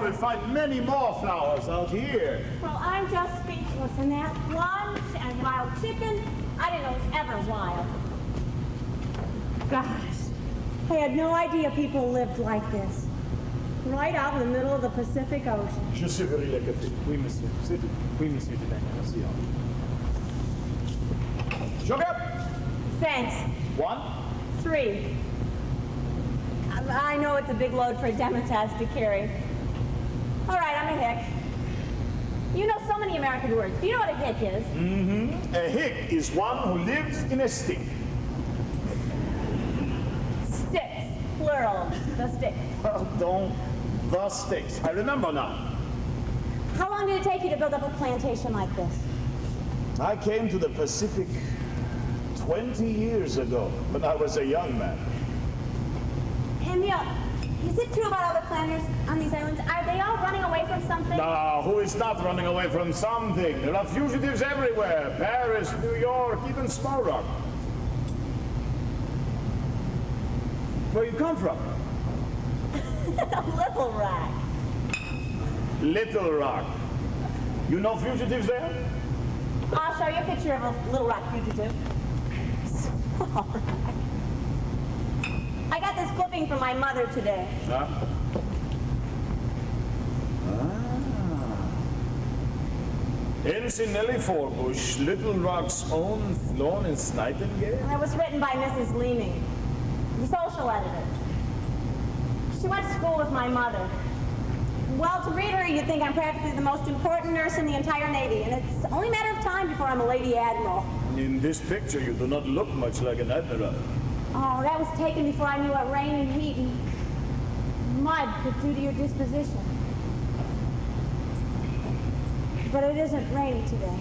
will find many more flowers out here. Well, I'm just speechless. And that lunch and wild chicken, I didn't know it was ever wild. Gosh, I had no idea people lived like this. Right out in the middle of the Pacific Ocean. Je servirai le café. Oui, monsieur. C'est tout. Oui, monsieur Dupin. Merci. Sugar? Thanks. 1. 3. I know it's a big load for a Demetaz to carry. All right, I'm a hick. You know so many American words. Do you know what a hick is? Mm-hmm. A hick is one who lives in a stick. Sticks, plural, the sticks. Pardon, the sticks. I remember now. How long did it take you to build up a plantation like this? I came to the Pacific 20 years ago when I was a young man. Emil, is it true about all the planters on these islands? Are they all running away from something? No, who is not running away from something? There are fugitives everywhere. Paris, New York, even Small Rock. Where you come from? Little Rock. Little Rock. You know fugitives there? I'll show you a picture of a Little Rock fugitive. Small Rock. I got this clipping from my mother today. Huh? Ensign Nellie Forbush, Little Rock's own Florence Nightingale? And it was written by Mrs. Leeming, the social editor. She went to school with my mother. Well, to read her, you'd think I'm practically the most important nurse in the entire Navy, and it's only a matter of time before I'm a Lady Admiral. In this picture, you do not look much like an admiral. Oh, that was taken before I knew what rain and heat and mud could do to your disposition. But it isn't rainy today.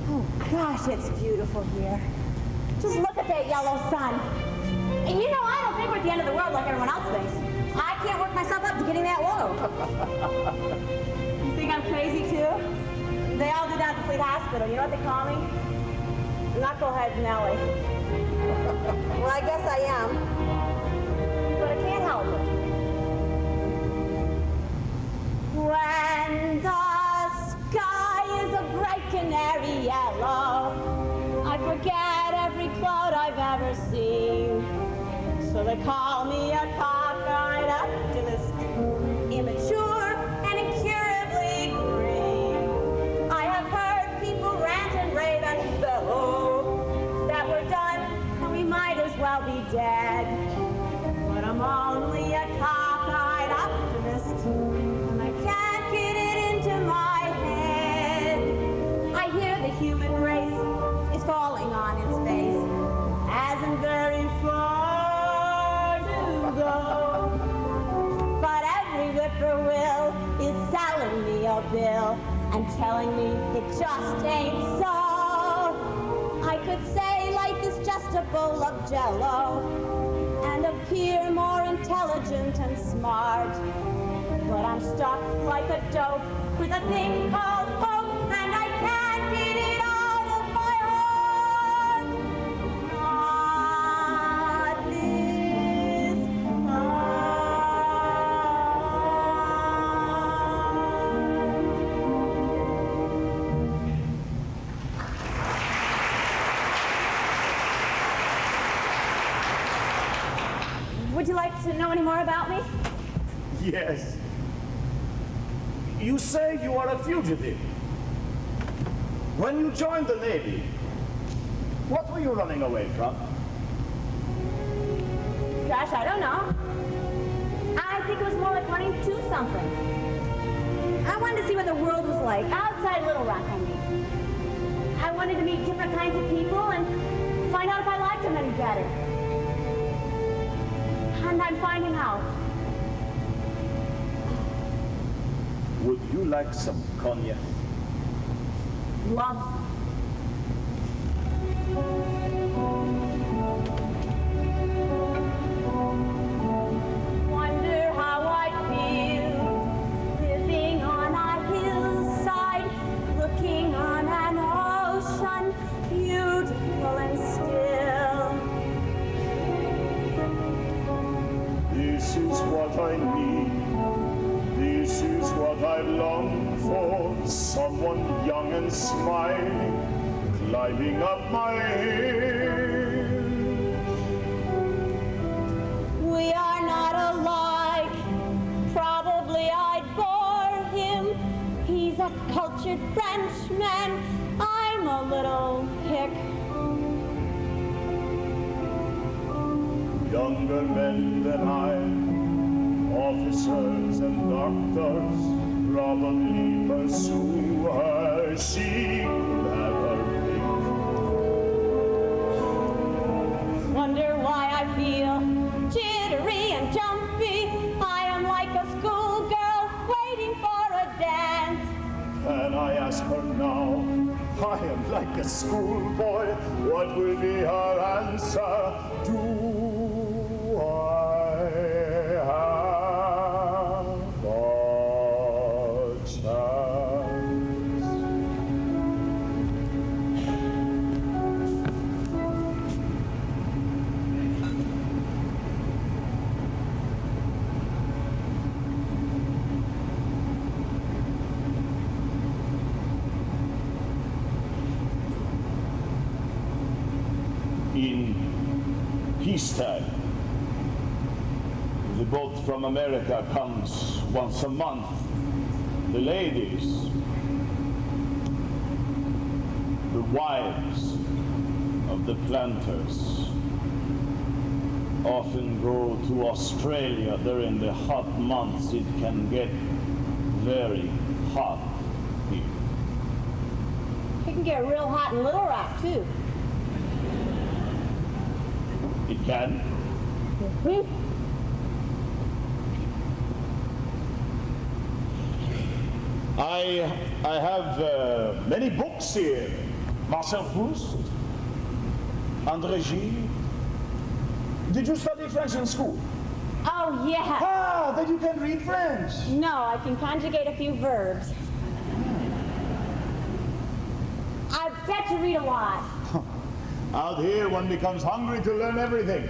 Oh, gosh, it's beautiful here. Just look at that yellow sun. And you know, I don't think we're at the end of the world like everyone else thinks. I can't work myself up to getting that low. You think I'm crazy, too? They all do down at the Fleet Hospital. You know what they call me? Knucklehead Nellie. Well, I guess I am. But I can't help it. When the sky is a bright canary yellow, I forget every cloud I've ever seen. So they call me a cockeyed optimist, immature and incurably green. I have heard people rant and rave and bellow that we're done and we might as well be dead. But I'm only a cockeyed optimist, and I can't get it into my head. I hear the human race is falling on its face, hasn't very far to go. But every whippoorwill is selling me a bill and telling me it just ain't so. I could say life is just a bowl of jello and appear more intelligent and smart, but I'm stuck like a dope with a thing called hope, and I can't get it out of my heart. Not this time. Would you like to know any more about me? Yes. You say you are a fugitive. When you joined the Navy, what were you running away from? Gosh, I don't know. I think it was more like running to something. I wanted to see what the world was like, outside Little Rock, I mean. I wanted to meet different kinds of people and find out if I liked them any better. And I'm finding out. Would you like some cognac? Love. Wonder how I'd feel living on a hillside, looking on an ocean, beautiful and still. This is what I need. what I've longed for, someone young and smiling, climbing up my hill. We are not alike. Probably I'd bore him. He's a cultured Frenchman. I'm a little hick. Younger men than I, officers and doctors, probably pursue her. She could have her pick. Wonder why I feel jittery and jumpy. I am like a schoolgirl waiting for a dance. And I ask her now, I am like a schoolboy, what will be her answer? Do I have a chance? In peacetime, the boat from America comes once a month. The ladies, the wives of the planters, often go to Australia during the hot months. It can get very hot here. It can get real hot in Little Rock, too. It can. I have many books here. Marcel Proust, André Gide. Did you study French in school? Oh, yeah. Ah, then you can read French. No, I can conjugate a few verbs. I bet you read a lot. Out here, one becomes hungry to learn everything.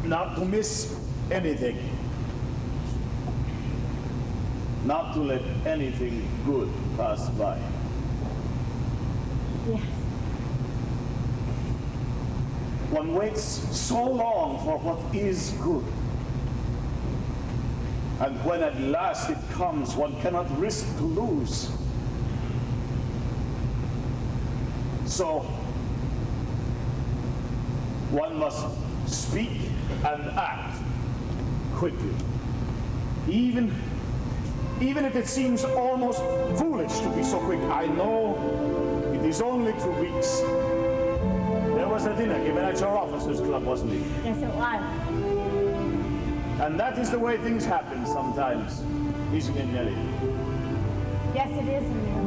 Not to miss anything. Not to let anything good pass by. Yes. One waits so long for what is good. And when at last it comes, one cannot risk to lose. So, one must speak and act quickly. Even if it seems almost foolish to be so quick. I know it is only 2 weeks. There was a dinner given at your officers' club, wasn't it? Yes, it was. And that is the way things happen sometimes, isn't it, Nellie? Yes, it is, Emil.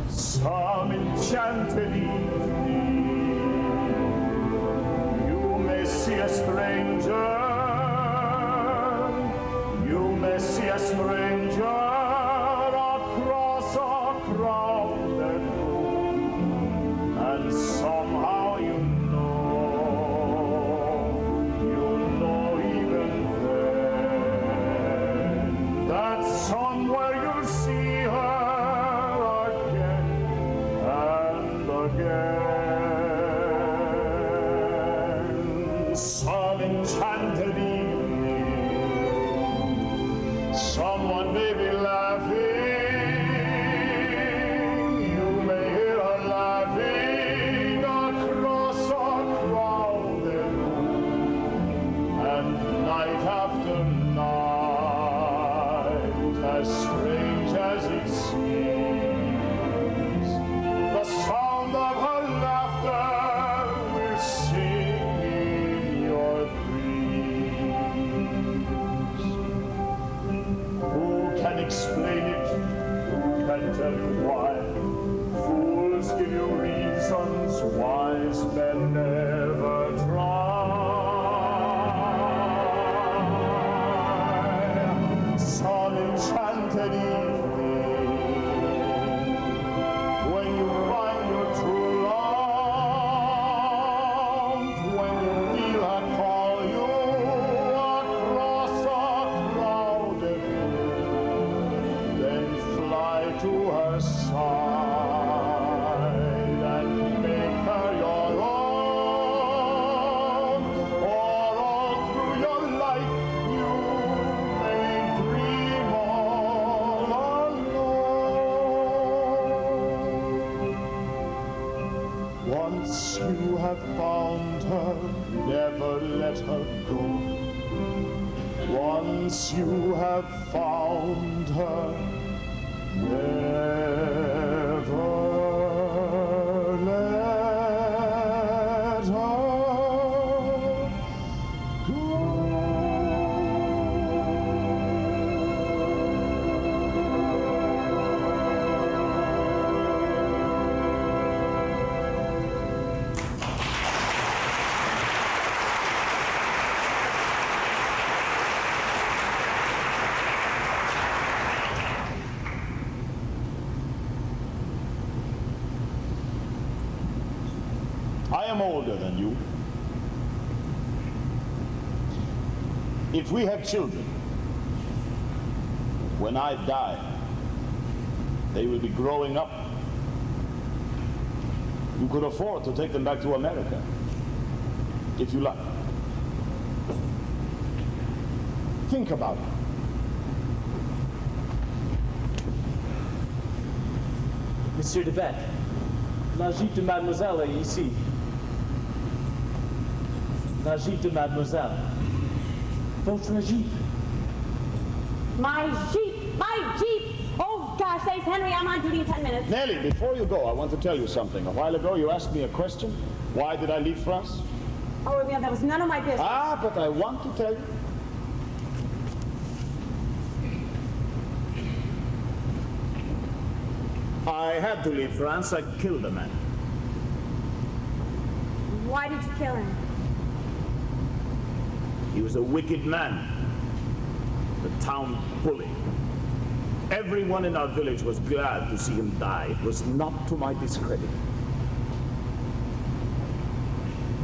Some enchanted evening, you may see a stranger. You may see a stranger across a crowded room, and somehow you know even then, that somewhere you'll see her again and again. Some enchanted evening, someone may be laughing. You may hear her laughing across a crowded room, and night after night, as strange as it seems, the sound of her laughter will sing in your dreams. Who can explain it? Who can tell you why? Fools give you reasons, wise men never try. Some enchanted evening, when you find your true love, when you feel her call you across a crowd. Once you have found her, never let her go. Once you have found her, never let her go. I am older than you. If we have children, when I die, they will be growing up. You could afford to take them back to America, if you like. Think about it. Monsieur de Beck, la jeep de mademoiselle est ici. La jeep de mademoiselle. Votre jeep. My Jeep! My Jeep! Oh, gosh, thanks, Henry. I'm on duty in 10 minutes. Nellie, before you go, I want to tell you something. A while ago, you asked me a question. Why did I leave France? Oh, yeah, that was none of my business. Ah, but I want to tell you. I had to leave France. I killed a man. Why did you kill him? He was a wicked man. The town bully. Everyone in our village was glad to see him die. It was not to my discredit.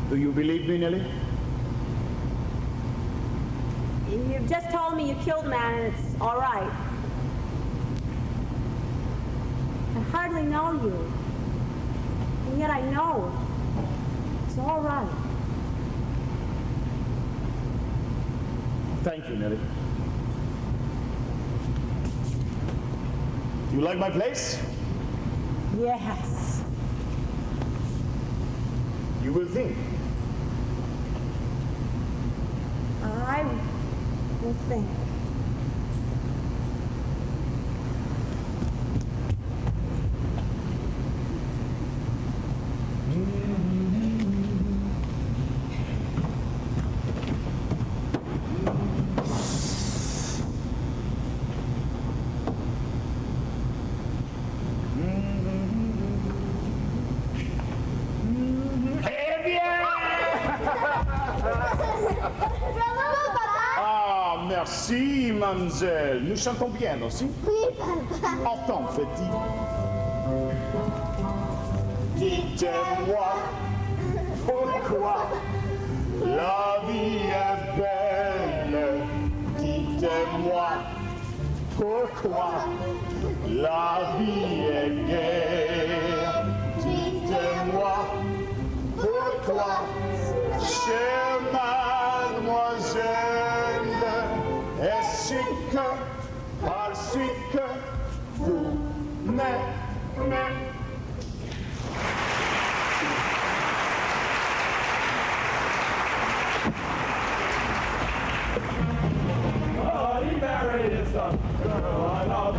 Do you believe me, Nellie? You've just told me you killed a man and it's all right. I hardly know you. And yet I know it's all right. Thank you, Nellie. Do you like my place? Yes. You will think. I will think. Ah, merci, mademoiselle. Nous chantons bien aussi. Oui, papa. Entends, petit. Dites-moi pourquoi la vie est belle. Dites-moi pourquoi la vie est gaie. Dites-moi pourquoi, chère mademoiselle, est-ce que parce que vous m'aimez? Bloody Mary is the girl I love.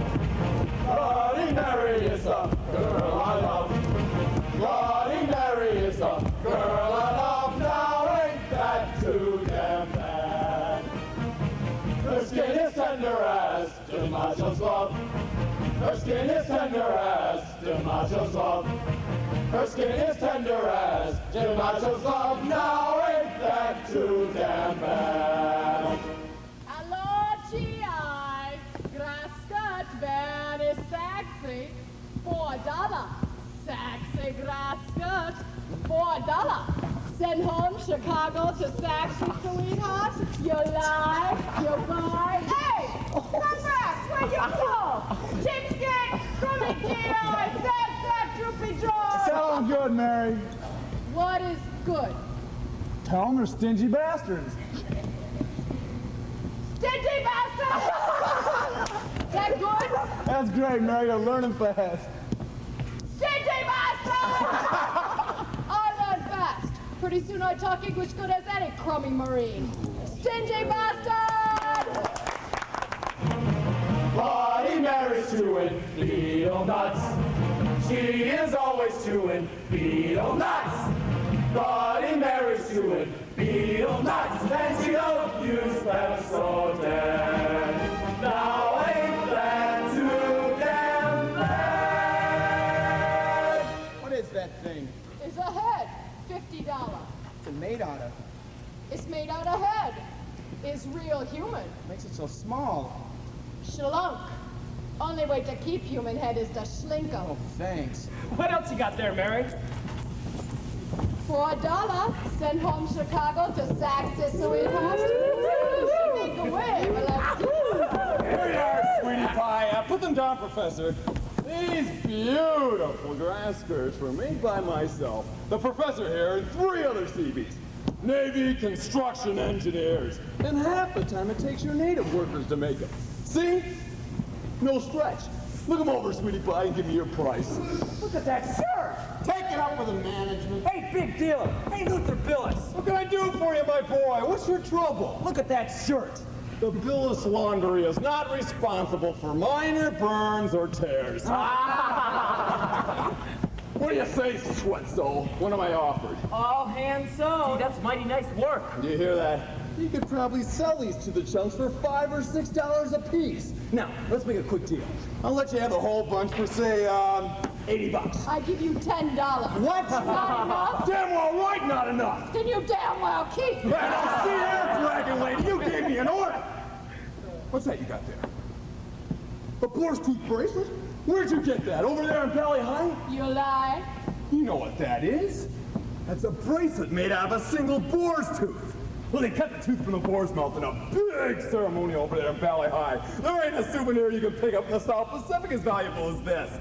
Bloody Mary is the girl I love. Bloody Mary is the girl I love. Now ain't that too damn bad? Her skin is tender as DiMaggio's love. Her skin is tender as DiMaggio's love. Her skin is tender as DiMaggio's love. Now ain't that too damn bad? Hello, GI. Grass-cut very sexy. $4. Sexy grass-cut. $4. Send home Chicago to sexy sweetheart. You lie, you buy. Hey! Congrats, where you go? Cheapskate, crummy GI, sad, droopy jaw. Tell them good, Mary. What is good? Tell them they're stingy bastards. Stingy bastard! That good? That's great, Mary. You're learning fast. Stingy bastard! I Pretty soon I talk English good as any crummy Marine. Stingy bastard! Bloody Mary's chewing beetle nuts. She is always chewing beetle nuts. Bloody Mary's chewing beetle nuts. And she don't use Pepsodent. Now ain't that too damn bad? What is that thing? Is a head. $50. What's it made out of? It's made out of head. Is real human. Makes it so small. Shlunk. Only way to keep human head is to shlink 'em. Oh, thanks. What else you got there, Mary? For $1, send home Chicago to Sac Sicily. Make away, but let's do it. Here you are, sweetie pie. Put them down, Professor. These beautiful grass skirts were made by myself, the professor here, and 3 other Seabees. Navy construction engineers. And half the time it takes your native workers to make them. See? No stretch. Look them over, sweetie pie, and give me your price. Look at that shirt! Take it up with the management. Hey, big dealer! Hey, Luther Billis! What can I do for you, my boy? What's your trouble? Look at that shirt! The Billis Laundry is not responsible for minor burns or tears. What do you say, Sweatsoul? What am I offered? All hands so. Gee, that's mighty nice work. Do you hear that? You could probably sell these to the chunks for $5 or $6 a piece. Now, let's make a quick deal. I'll let you have the whole bunch for, say, $80. I give you $10. What? Not enough? Damn well right, not enough. Then you damn well keep it. Man, I'll see here, Dragon Lady. You gave me an order. What's that you got there? A boar's tooth bracelet? Where'd you get that? Over there in Valley High? You lie. You know what that is? That's a bracelet made out of a single boar's tooth. Well, they cut the tooth from the boar's mouth in a big ceremony over there in Valley High. There ain't a souvenir you can pick up in the South Pacific as valuable as this.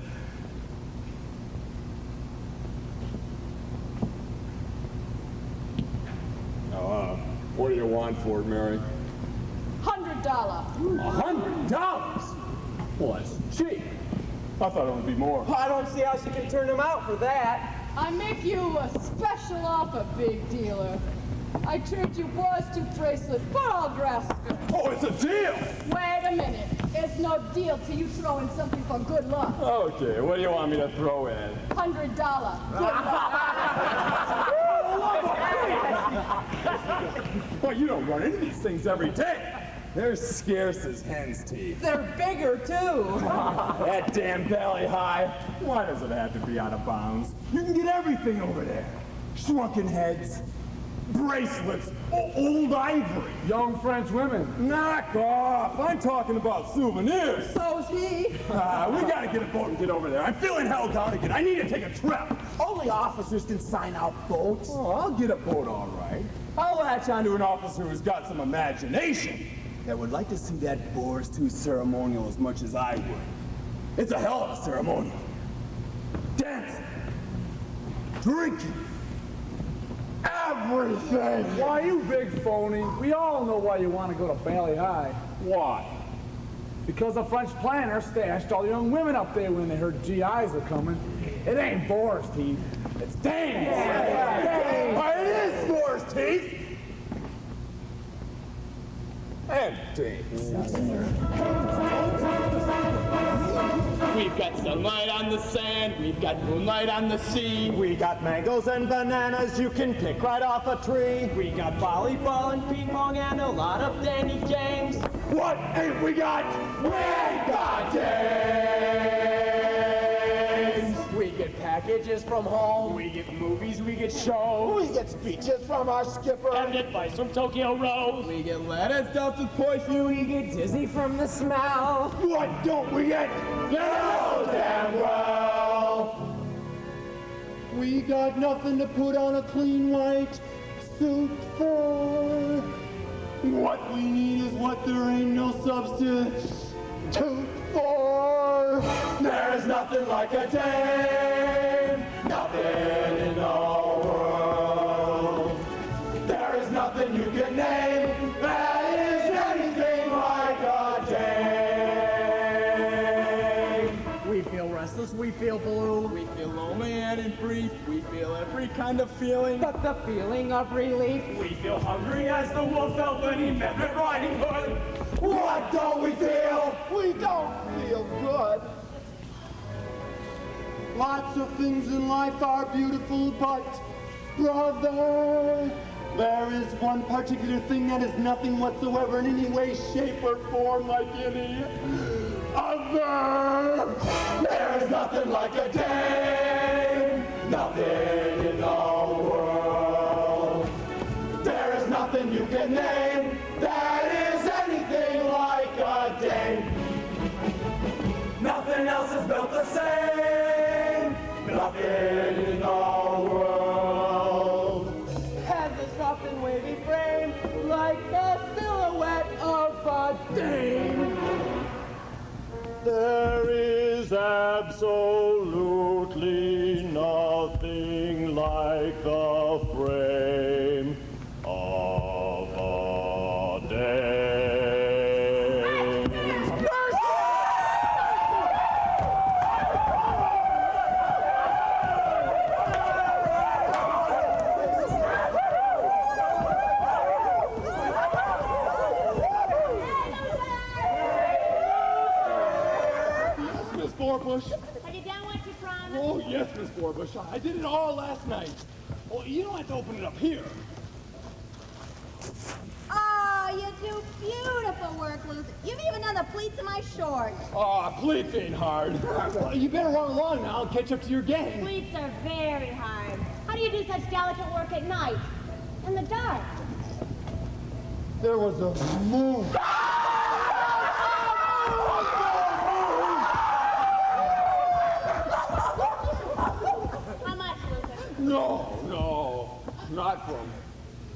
Now, what do you want for it, Mary? $100. $100? Well, that's cheap. I thought it would be more. I don't see how she can turn them out for that. I make you a special offer, big dealer. I trade you boys to bracelet for all grass skirts. Oh, it's a deal! Wait a minute. It's no deal till you throw in something for good luck. Okay, what do you want me to throw in? $100. Good luck. Well, you don't run into these things every day. They're scarce as hen's teeth. They're bigger, too. That damn Valley High. Why does it have to be out of bounds? You can get everything over there. Shrunken heads, bracelets, old ivory. Young French women. Knock off. I'm talking about souvenirs. So's he. We gotta get a boat and get over there. I'm feeling held down again. I need to take a trip. Only officers can sign out boats. Oh, I'll get a boat all right. I'll latch onto an officer who's got some imagination that would like to see that boar's tooth ceremonial as much as I would. It's a hell of a ceremonial. Dancing, drinking, everything. Why, you big phony. We all know why you want to go to Valley High. Why? Because the French planners stashed all the young women up there when they heard GIs were coming. It ain't boar's teeth. It's dames. Why, it is boar's teeth. And dames. We've got sunlight on the sand, we've got moonlight on the sea. We got mangoes and bananas you can pick right off a tree. We got volleyball and ping pong and a lot of dandy games. What ain't we got? We got dames. We get packages from home. We get movies, we get shows. We get speeches from our skipper. And advice from Tokyo Rose. We get lettuce stuffed with poison. We get dizzy from the smell. What don't we get? You know damn well. We got nothing to put on a clean white suit for. What we need is what there ain't no substitute for. There's nothing like a dame, nothing in the world. There is nothing you can name that is anything like a dame. We feel restless, we feel blue. We feel lonely and in brief, we feel every kind of feeling. But the feeling of relief. We feel hungry as the wolf felt when he met Red Riding Hood. What don't we feel? We don't feel good. Lots of things in life are beautiful, but, brother, there is one particular thing that is nothing whatsoever in any way, shape, or form like any other. There is nothing like a dame, nothing in the world. There is nothing you can name that is anything like a dame. Nothing else is built the same, nothing in the world. Has a soft and wavy frame, like the silhouette of a dame. There is absolutely nothing like the frame of a dame. Miss Forbush. Have you done what you promised? Oh, yes, Miss Forbush. I did it all last night. Well, you don't have to open it up here. Oh, you do beautiful work, Luther. You've even done the pleats of my shorts. Aw, pleats ain't hard. Well, you better run along now and catch up to your gang. Pleats are very hard. How do you do such delicate work at night? In the dark? There was a moon. How much, Luther? No, not from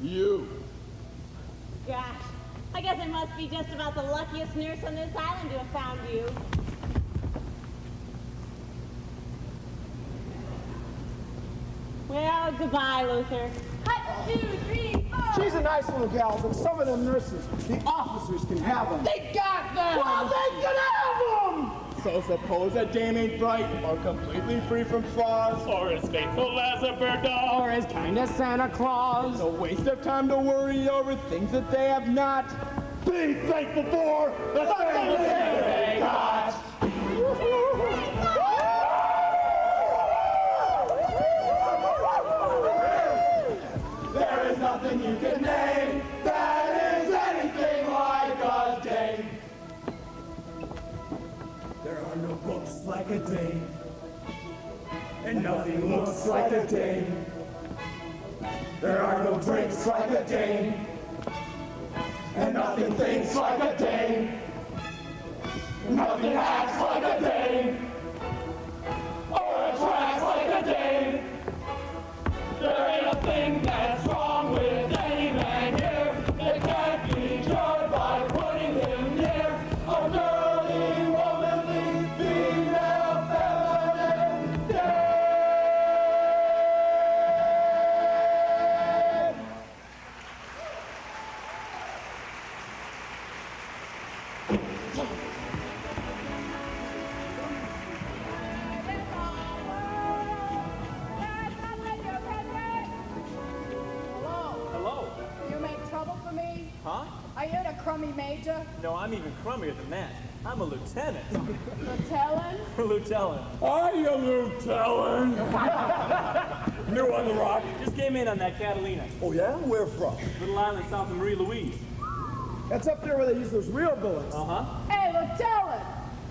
you. Gosh, I guess it must be just about the luckiest nurse on this island to have found you. Well, goodbye, Luther. 1, 2, 3, 4. She's a nice little gal, but some of them nurses, the officers can have them. They got them! Well, they can have them! So suppose that dame ain't bright, or completely free from flaws, Or as faithful as a bird dog. Or as kind as Santa Claus. it's a waste of time to worry over things that they have not. Be thankful for the things they got. There is nothing you can name that is anything like a dame. There are no books like a dame, and nothing looks like a dame. There are no drinks like a dame, and nothing thinks like a dame. Nothing acts like a dame, or attracts like a dame. There ain't a thing that's wrong with any man here that can't be cured by putting him near a girly, womanly, female, feminine dame. Hello. You make trouble for me? Huh? Are you the crummy major? No, I'm even crummier than that. I'm a lieutenant. Lieutenant? Lieutenant. Are you Lieutenant? New on the rock. Just came in on that Catalina. Oh, yeah? Where from? Little island south of Marie Louise. That's up there where they use those real bullets. Uh-huh. Hey, Lieutenant!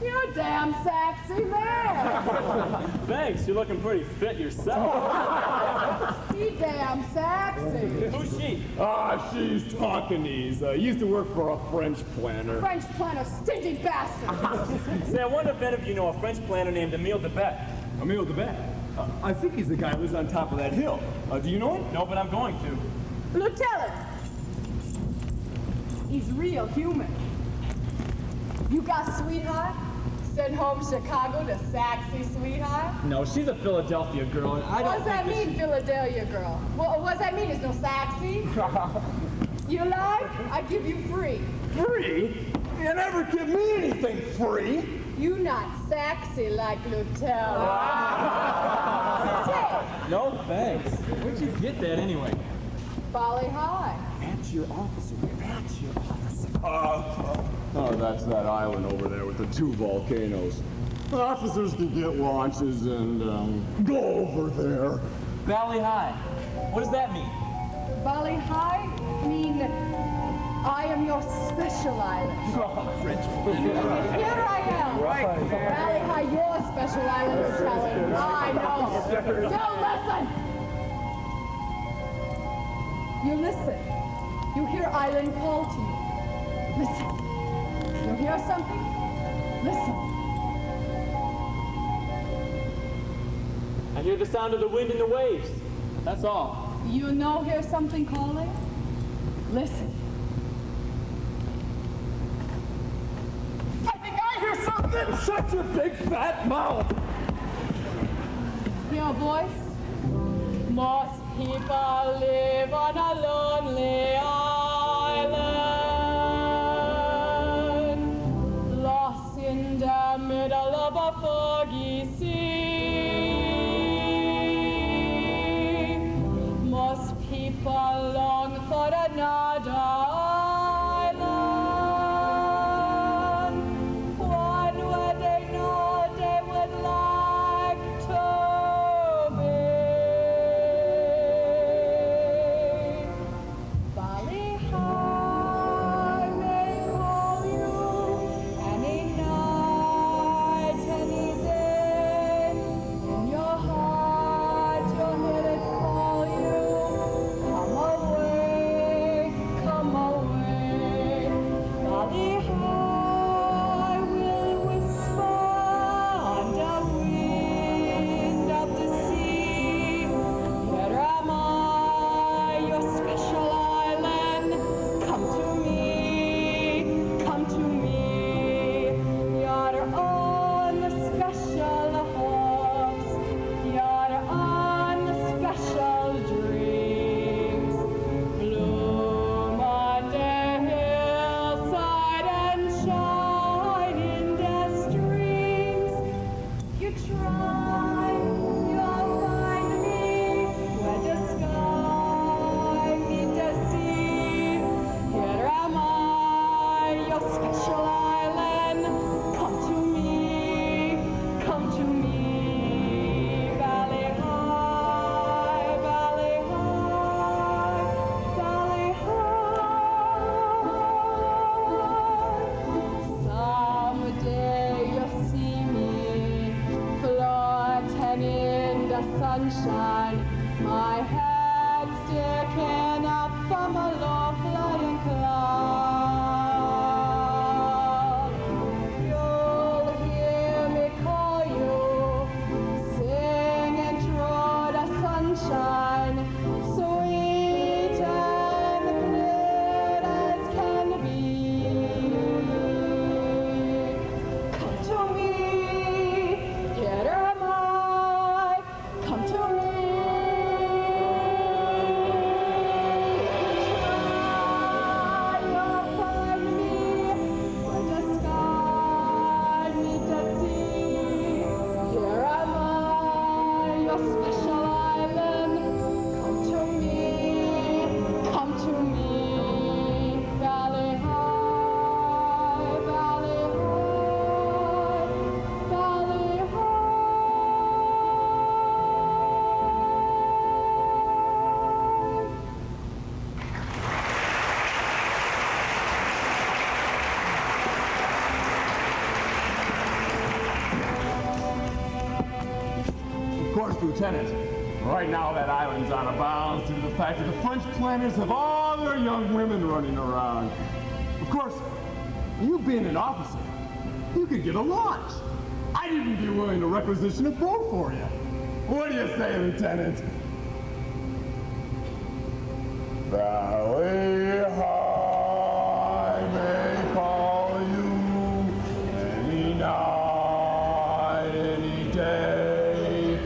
You're a damn sexy man! Thanks, you're looking pretty fit yourself. You damn sexy! Who's she? Ah, she's Tonkinese. Used to work for a French planner. French planner, stingy bastard! Say, I wonder if any of you know a French planner named Emile Debet. Emile Debet. I think he's the guy who lives on top of that hill. Do you know him? No, but I'm going to. Lieutenant! He's real human. You got sweetheart? Send home Chicago to sexy sweetheart? No, she's a Philadelphia girl, and I What don't does that think mean, Philadelphia girl? What does that mean? It's no sexy? You like? I give you free. Free? You never give me anything free. You not sexy like Lieutenant. No thanks. Where'd you get that anyway? Bali High. That's your officer. That's your officer. Oh, that's that island over there with the 2 volcanoes. Officers can get launches and go over there. Valley High. What does that mean? Bali High mean I am your special island. Here I am. Right. Valley High, your special island is telling. I know. You listen. You hear island call to you. Listen. You hear something? Listen. I hear the sound of the wind and the waves. That's all. You know hear something calling? Listen. I think I hear something! Shut your big fat mouth! Hear a voice? Most people live on a lonely island, lost in the middle of a foggy sea. Most people long for another island, one where they know they would like to be. Bali High may call you any night, any day. In your heart, you'll hear it call you. Come away, come away. Bali High will whisper on the wind of the sea. Here am I, your special island. Come to me, come to me. Your own special hopes, your own special dreams. Bloom on the hillside and shine in the streams. You try, you'll find me where the sky meets the sea. Here am I, your special island. Come to me, come to me. Valley High, Valley High, Valley High. Someday you'll see me floating in the sunshine, my head sticking up from a low flying cloud. You'll hear me call you, singing through the sunshine, sweet and clear as can be. Come to me, here am I. Come to me. Try, you'll find me where the sky meets the sea. Here am I, your special island. Come to me, come to me. Valley High, Valley High, Valley High. Of course, Lieutenant. Right now that island's out of bounds due to the fact that the French planners have all their young women running around. Of course, you being an officer, you could get a launch. I'd even be willing to requisition a boat for you. What do you say, Lieutenant? Valley High may call you any night, any day.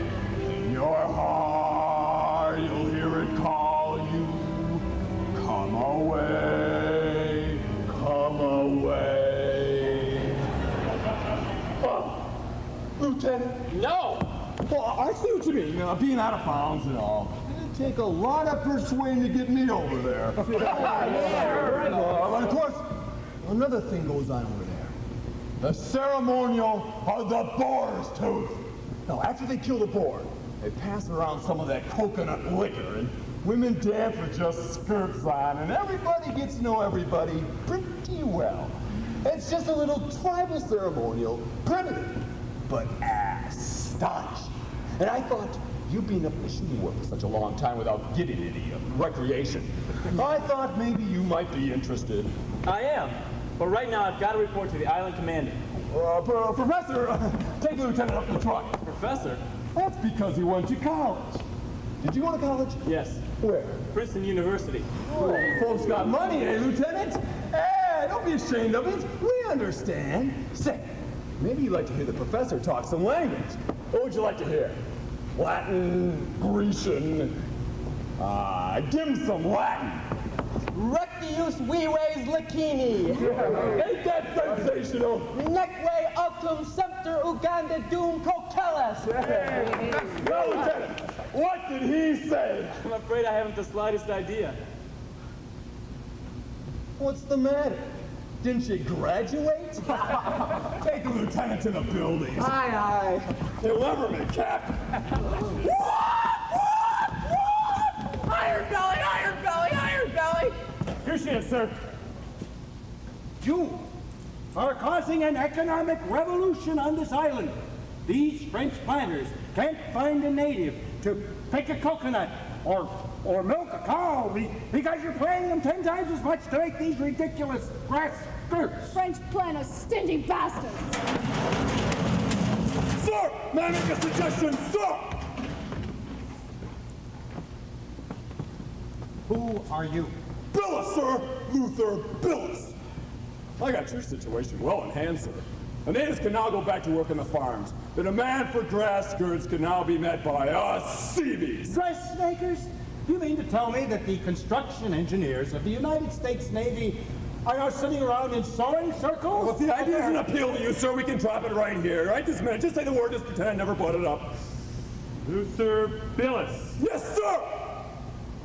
In your heart, you'll hear it call you. Come away, come away. Lieutenant? No! Well, I see what you mean, being out of bounds and all. It'd take a lot of persuading to get me over there. But of course, another thing goes on over there. The ceremonial of the boar's tooth. Now, after they kill the boar, they pass around some of that coconut liquor, and women dance with just skirts on, and everybody gets to know everybody pretty well. It's just a little tribal ceremonial, primitive, but astonishing. And I thought, you being up in the shooting world for such a long time without getting any recreation, I thought maybe you might be interested. I am. But right now, I've got to report to the island commander. Professor, take the lieutenant up the truck. Professor? That's because he went to college. Did you go to college? Yes. Where? Princeton University. Oh, folks got money, eh, Lieutenant? Hey, don't be ashamed of it. We understand. Say, maybe you'd like to hear the professor talk some language. What would you like to hear? Latin, Grecian. Give him some Latin. Rectius vives lacini. Ain't that sensational? Neque autum semper Uganda dum coquelis. Well, Lieutenant, what did he say? I'm afraid I haven't the slightest idea. What's the matter? Didn't you graduate? Take the lieutenant to the building. Aye, aye. Deliver me, Captain. Iron belly, iron belly, iron belly! Here she is, sir. You are causing an economic revolution on this island. These French planters can't find a native to pick a coconut or milk a cow because you're paying them 10 times as much to make these ridiculous grass skirts. French planters, stingy bastards. Sir, may I make a suggestion, sir? Who are you? Billis, sir! Luther Billis! I got your situation well in hand, sir. The natives can now go back to work on the farms. The demand for grass skirts can now be met by us Seabees. Dressmakers? You mean to tell me that the construction engineers of the United States Navy are now sitting around in sewing circles? Well, if the idea doesn't appeal to you, sir, we can drop it right here. Right this minute. Just say the word, just pretend I never brought it up. Luther Billis. Yes, sir!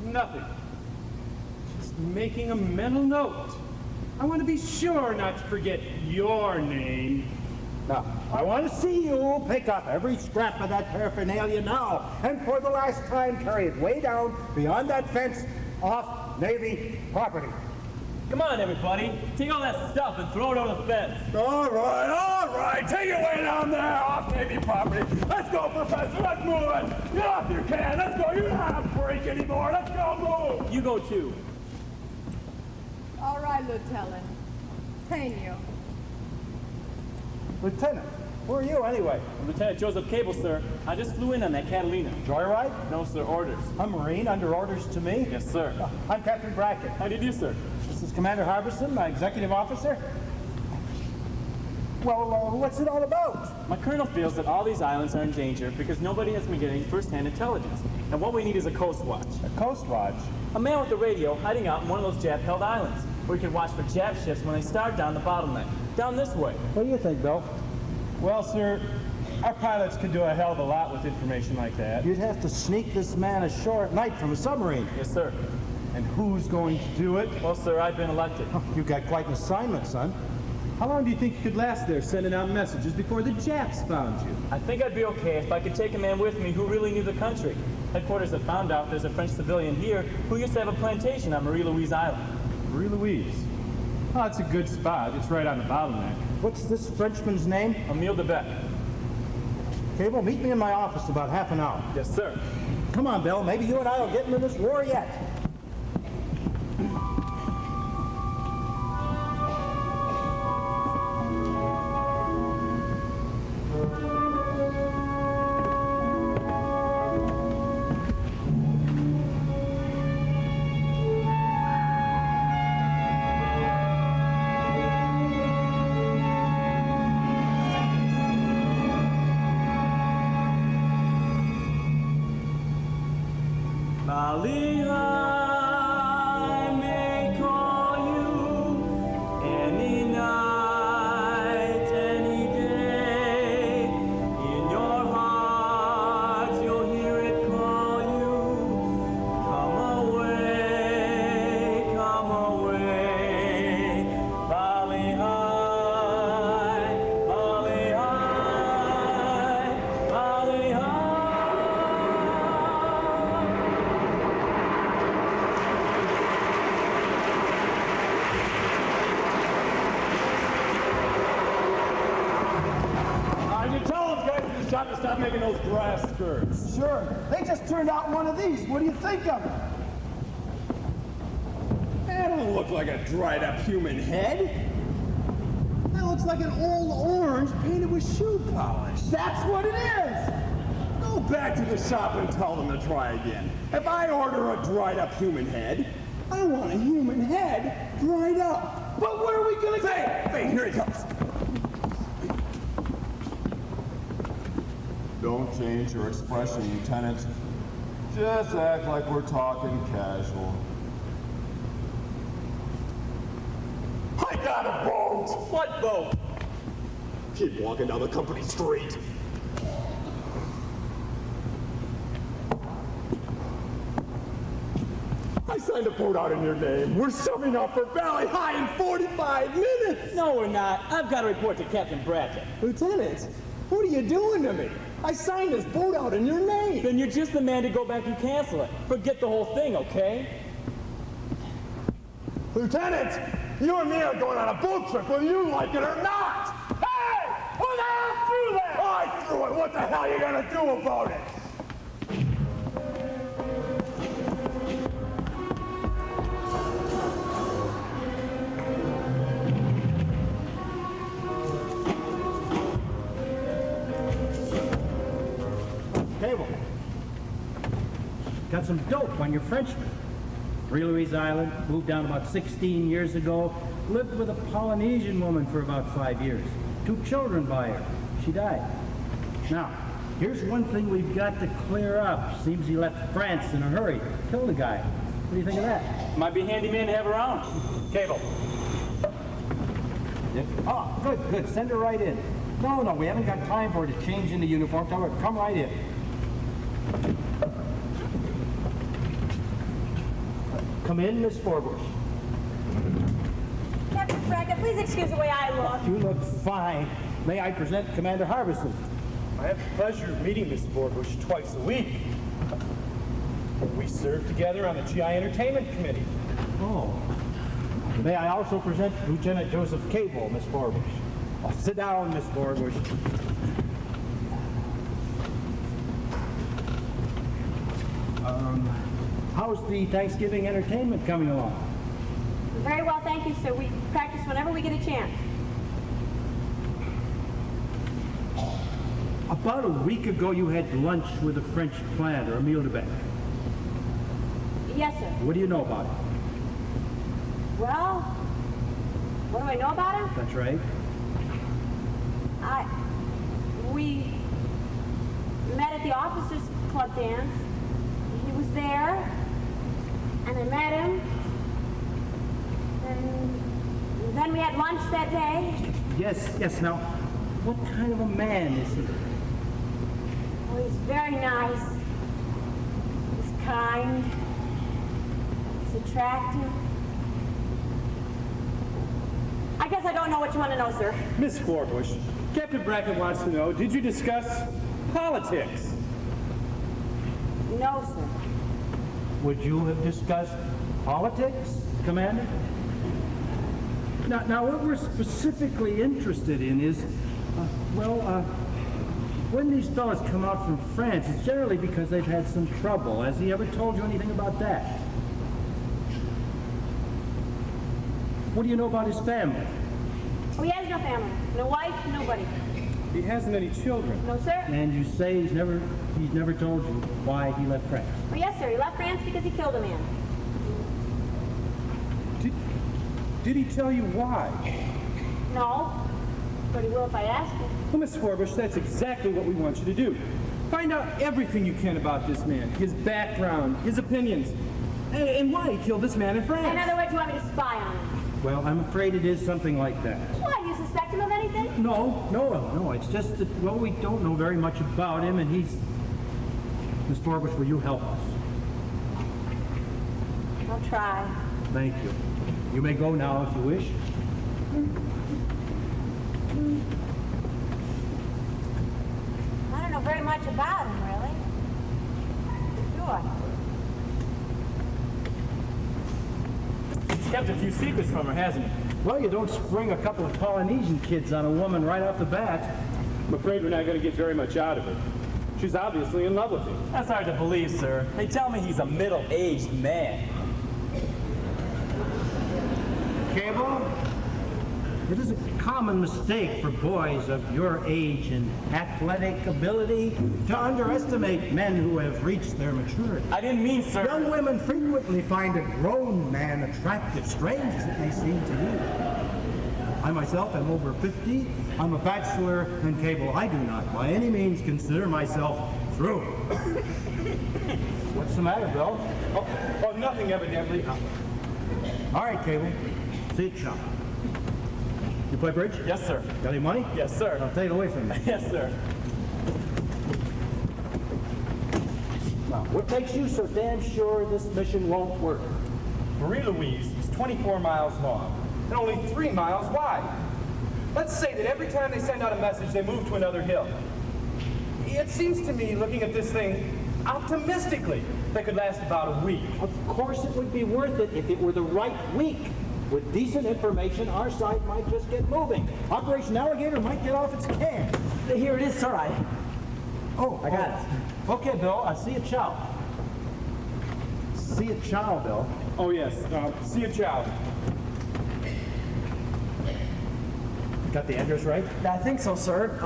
Nothing. Just making a mental note. I want to be sure not to forget your name. Now, I want to see you pick up every scrap of that paraphernalia now, and for the last time carry it way down beyond that fence off Navy property. Come on, everybody. Take all that stuff and throw it over the fence. All right. Take it way down there off Navy property. Let's go, Professor. Let's move it. Get off your can. Let's go. You don't have to break anymore. Let's go, move. You go too. All right, Lieutenant. Tenio. Lieutenant, who are you anyway? I'm Lieutenant Joseph Cable, sir. I just flew in on that Catalina. Joyride? No, sir. Orders. A Marine under orders to me? Yes, sir. I'm Captain Brackett. How do you do, sir? This is Commander Harbison, my executive officer. Well, what's it all about? My colonel feels that all these islands are in danger because nobody has been getting first-hand intelligence. And what we need is a coast watch. A coast watch? A man with a radio hiding out in one of those Jap-held islands, where we can watch for Jap ships when they start down the bottleneck. Down this way. What do you think, Bill? Well, sir, our pilots could do a hell of a lot with information like that. You'd have to sneak this man ashore at night from a submarine. Yes, sir. And who's going to do it? Well, sir, I've been elected. You got quite an assignment, son. How long do you think you could last there sending out messages before the Japs found you? I think I'd be okay if I could take a man with me who really knew the country. Headquarters have found out there's a French civilian here who used to have a plantation on Marie-Louise Island. Marie-Louise. Oh, that's a good spot. It's right on the bottleneck. What's this Frenchman's name? Emile de Beck. Cable, meet me in my office about half an hour. Yes, sir. Come on, Bill. Maybe you and I will get into this war yet. Any night, any day, in stop making those grass skirts. Sure. They just turned out one of these. What do you think of it? That don't look like a dried up human head. That looks like an old orange painted with shoe polish. That's what it is. Go back to the shop and tell them to try again. If I order a dried up human head, I want a human head dried up. But where are we gonna go? Hey, here he comes. Don't change your expression, Lieutenant. Just act like we're talking casual. I got a boat! What boat? Keep walking down the company street. I signed a boat out in your name. We're shoving off for Valley High in 45 minutes! No, we're not. I've got to report to Captain Bradley. Lieutenant, what are you doing to me? I signed this boat out in your name. Then you're just the man to go back and cancel it. Forget the whole thing, okay? Lieutenant, you and me are going on a boat trip whether you like it or not! Hey! Who the hell threw that? I threw it! What the hell are you gonna do about it? Cable. Got some dope on your Frenchman. Louise Island, moved down about 16 years ago, lived with a Polynesian woman for about 5 years. 2 children by her. She died. Now, here's one thing we've got to clear up. Seems he left France in a hurry. Killed a guy. What do you think of that? Might be a handy man to have around. Cable. Oh, good. Send her right in. No, we haven't got time for her to change into uniform. Tell her, come right in. Come in, Miss Forbush. Captain Brackett, please excuse the way I look. You look fine. May I present Commander Harbison? I have the pleasure of meeting Miss Forbush twice a week. We serve together on the GI Entertainment Committee. Oh. May I also present Lieutenant Joseph Cable, Miss Forbush? Oh, sit down, Miss Forbush. How's the Thanksgiving entertainment coming along? Very well, thank you, sir. We practice whenever we get a chance. About a week ago, you had lunch with a French planter, Emile de Bec. Yes, sir. What do you know about it? Well, what do I know about him? That's right. We met at the officers' club dance. He was there, and I met him. And then we had lunch that day. Yes. Now, what kind of a man is he? Oh, he's very nice. He's kind. He's attractive. I guess I don't know what you want to know, sir. Miss Forbush, Captain Brackett wants to know, did you discuss politics? No, sir. Would you have discussed politics, Commander? Now, what we're specifically interested in is, when these fellas come out from France, it's generally because they've had some trouble. Has he ever told you anything about that? What do you know about his family? Oh, he has no family. No wife, nobody. He hasn't any children. No, sir. And you say he's never told you why he left France? Oh, yes, sir. He left France because he killed a man. Did he tell you why? No, but he will if I ask him. Well, Miss Forbush, that's exactly what we want you to do. Find out everything you can about this man, his background, his opinions, and why he killed this man in France. In other words, you want me to spy on him? Well, I'm afraid it is something like that. What, you suspect him of anything? No. It's just that, well, we don't know very much about him, and he's... Miss Forbush, will you help us? I'll try. Thank you. You may go now if you wish. I don't know very much about him, really. Do I? He's kept a few secrets from her, hasn't he? Well, you don't spring a couple of Polynesian kids on a woman right off the bat. I'm afraid we're not going to get very much out of her. She's obviously in love with him. That's hard to believe, sir. They tell me he's a middle-aged man. Cable, it is a common mistake for boys of your age and athletic ability to underestimate men who have reached their maturity. I didn't mean, sir. Young women frequently find a grown man attractive, strange as it may seem to you. I myself am over 50. I'm a bachelor, and Cable, I do not by any means consider myself through. What's the matter, Bill? Oh, nothing evidently. All right, Cable. See you, chum. You play bridge? Yes, sir. Got any money? Yes, sir. I'll take it away from you. Yes, sir. Now, what makes you so damn sure this mission won't work? Marie-Louise is 24 miles long and only 3 miles wide. Let's say that every time they send out a message, they move to another hill. It seems to me, looking at this thing optimistically, they could last about a week. Of course it would be worth it if it were the right week. With decent information, our side might just get moving. Operation Alligator might get off its can. Here it is, sir. I got it. Okay, Bill, I see a chow. See a chow, Bill. Oh, yes. See you, Chow. Got the address right? I think so, sir.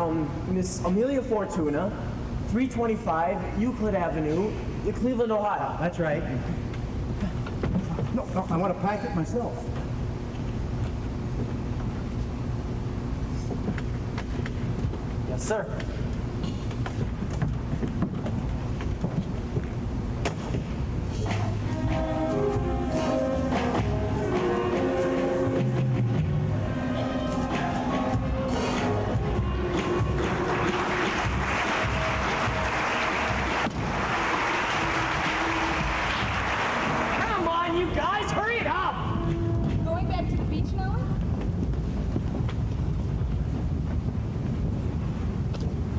Miss Amelia Fortuna, 325 Euclid Avenue, Cleveland, Ohio. That's right. No, I want to pack it myself. Yes, sir. Come on, you guys, hurry it up! Going back to the beach now?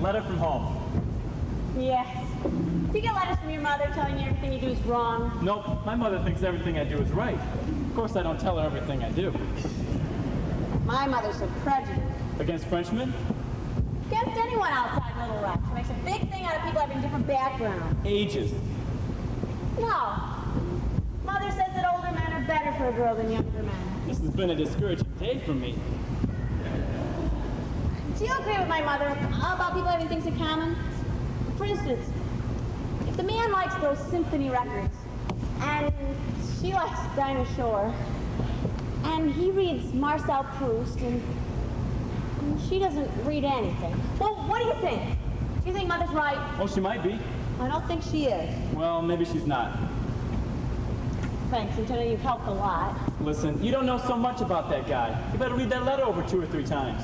Letter from home. Yes. You get letters from your mother telling you everything you do is wrong. Nope, my mother thinks everything I do is right. Of course, I don't tell her everything I do. My mother's so prejudiced. Against Frenchmen? Against anyone outside Little Rock. She makes a big thing out of people having different backgrounds. Ages. No. Mother says that older men are better for a girl than younger men. This has been a discouraging day for me. Do you agree with my mother about people having things in common? For instance, if the man likes those symphony records, and she likes Dinah Shore, and he reads Marcel Proust, and she doesn't read anything. Well, what do you think? Do you think Mother's right? Oh, she might be. I don't think she is. Well, maybe she's not. Thanks, Antonio, you've helped a lot. Listen, you don't know so much about that guy. You better read that letter over 2 or 3 times.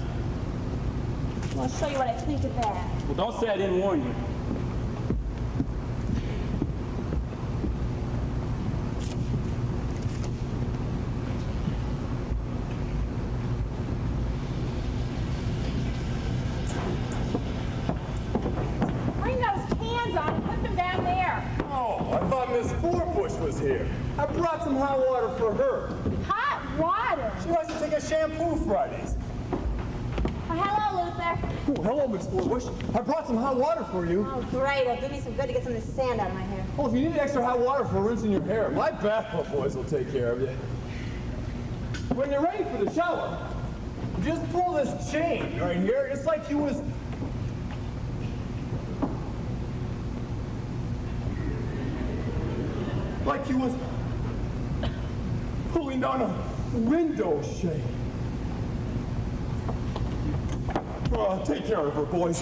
Well, I'll show you what I think of that. Well, don't say I didn't warn you. Bring those cans on and put them down there. Oh, I thought Miss Fourbush was here. I brought some hot water for her. Hot water. She wants to take a shampoo Fridays. Oh, hello, Luther. Oh, hello, Miss Fourbush. I brought some hot water for you. Oh, great. It'll do me some good to get some of this sand out of my hair. Oh, if you need extra hot water for rinsing your hair, my bathtub boys will take care of you. When you're ready for the shower, just pull this chain right here. It's like you was... Like you was pulling down a window shade. Oh, take care of her, boys.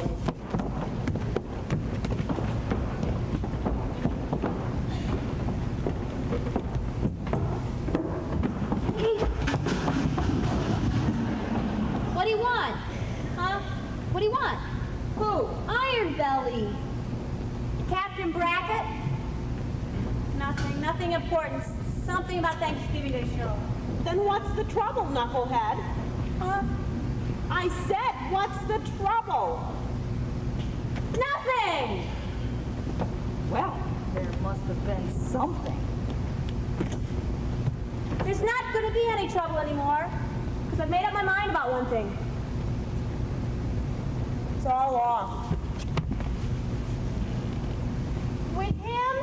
What do you want? Huh? What do you want? Who? Iron Belly. Captain Brackett? Nothing important. Something about Thanksgiving Day show. Then what's the trouble, knucklehead? Huh? I said, what's the trouble? Nothing! Well, there must have been something. There's not going to be any trouble anymore. Because I've made up my mind about one thing. It's all off. With him?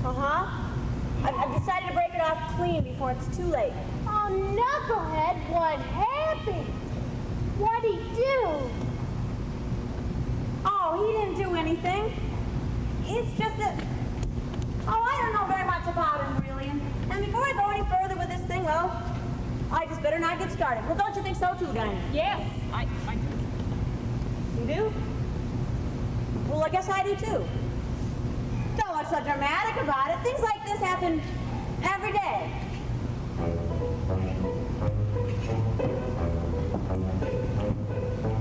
Uh-huh. I've decided to break it off clean before it's too late. Oh, knucklehead, what happened? What'd he do? Oh, he didn't do anything. It's just that... Oh, I don't know very much about him, really. And before I go any further with this thing, well, I just better not get started. Well, don't you think so, too, Dinah? Yes, I do. You do? Well, I guess I do, too. Don't look so dramatic about it. Things like this happen every day.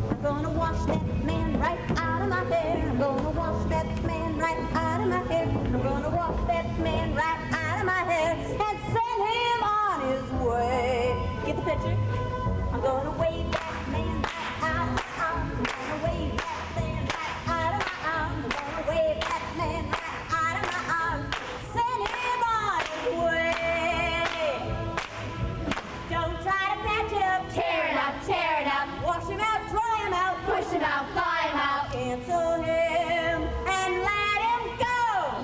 I'm gonna wash that man right out of my hair. I'm gonna wash that man right out of my hair. I'm gonna wash that man right out of my hair and send him on his way. Get the picture? I'm gonna wave that man right out of my arms. I'm gonna wave that man right out of my arms. I'm gonna wave that man right out of my arms. Send him on his way. Don't try to patch it up. Tear it up, tear it up. Wash him out, dry him out. Push him out, fly him out. Cancel him and let him go.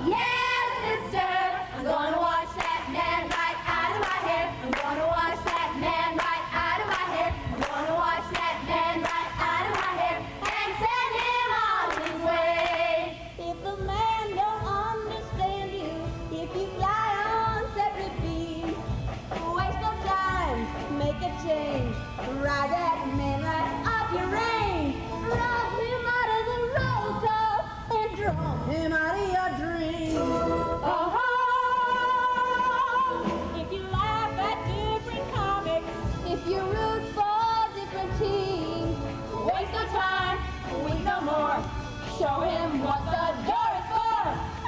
Yes, sister. I'm gonna wash that man right out of my hair. I'm gonna wash that man right out of my hair. I'm gonna wash that man right out of my hair and send him on his way. If the man don't understand you, if you fly on separate beams, waste no time, make a change. Ride that man right off your range. Rob him out of the roll call and draw him out of your dreams. Oh, if you laugh at different comics, if you root for different teams, waste no time, weep no more. Show him what the door is for.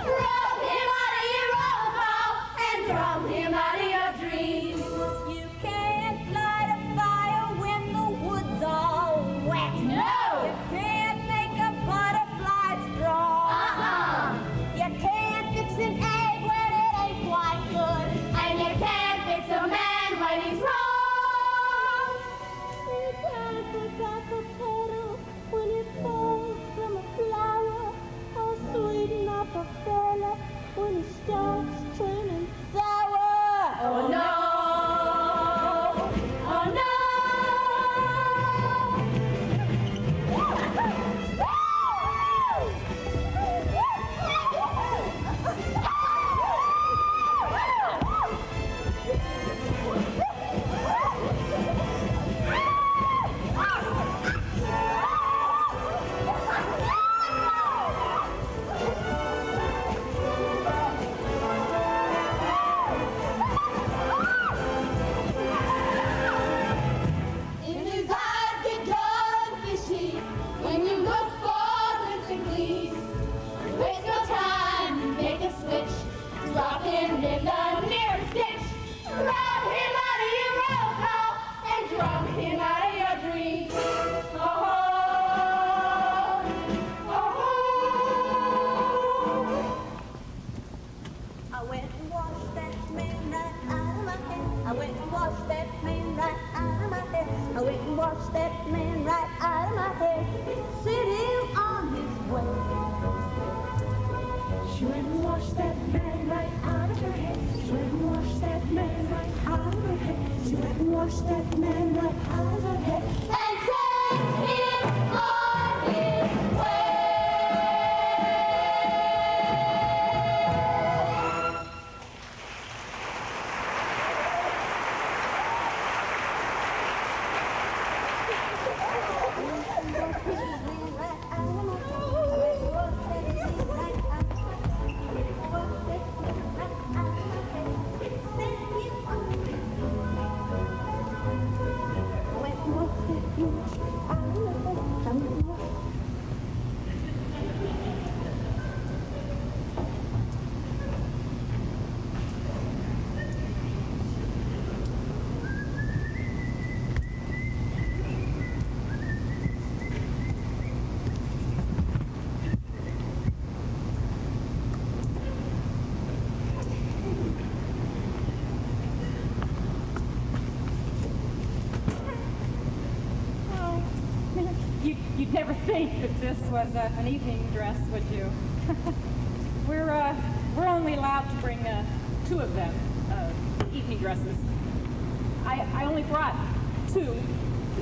Rob him out of your roll call and drum him out of your dreams. You can't light a fire when the wood's all wet. No! You can't make a butterfly strong. You can't fix an egg when it ain't quite good. And you can't fix a man when he's wrong. You can't pick up a petal when it falls from a flower or You'd never think that this was an evening dress, would you? We're only allowed to bring 2 of them, evening dresses. I only brought 2.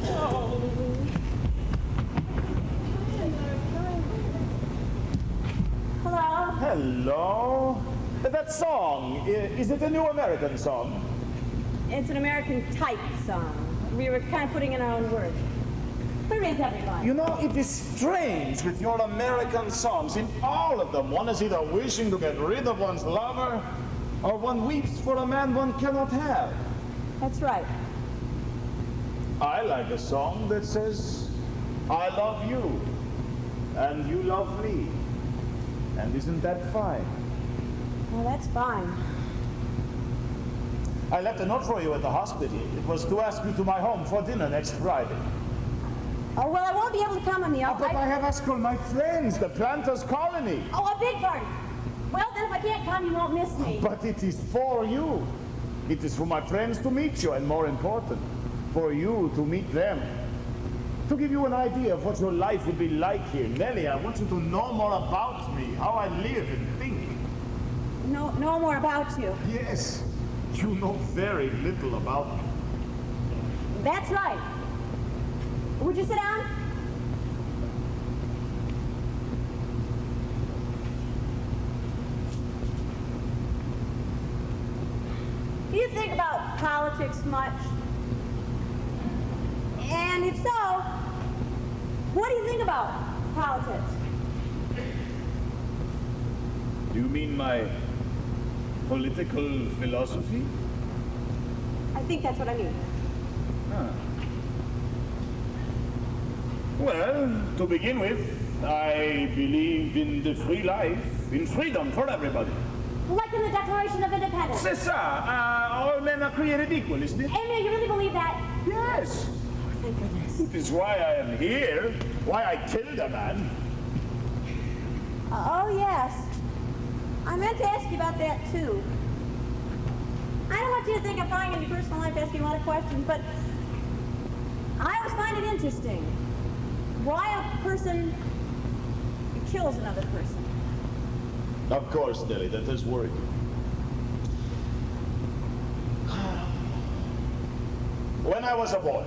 Oh. Hello? Hello? That song, is it a new American song? It's an American type song. We were kind of putting in our own words. Where is everyone? You know, it is strange with your American songs. In all of them, one is either wishing to get rid of one's lover, or one weeps for a man one cannot have. That's right. I like a song that says, I love you, and you love me. And isn't that fine? Well, that's fine. I left a note for you at the hospital. It was to ask you to my home for dinner next Friday. Oh, well, I won't be able to come on the But I have asked all my friends, the planters' colony. Oh, a big party. Well, then if I can't come, you won't miss me. But it is for you. It is for my friends to meet you, and more important, for you to meet them. To give you an idea of what your life would be like here. Nellie, I want you to know more about me, how I live and think. Know more about you. Yes, you know very little about me. That's right. Would you sit down? Do you think about politics much? And if so, what do you think about politics? Do you mean my political philosophy? I think that's what I mean. Well, to begin with, I believe in the free life, in freedom for everybody. Like in the Declaration of Independence. C'est ça. All men are created equal, isn't it? Amy, you really believe that? Yes. Thank goodness. It is why I am here, why I killed a man. Oh, yes. I meant to ask you about that, too. I don't want you to think I'm prying into your personal life, asking a lot of questions, but I always find it interesting why a person kills another person. Of course, Nellie, that has worried you. When I was a boy,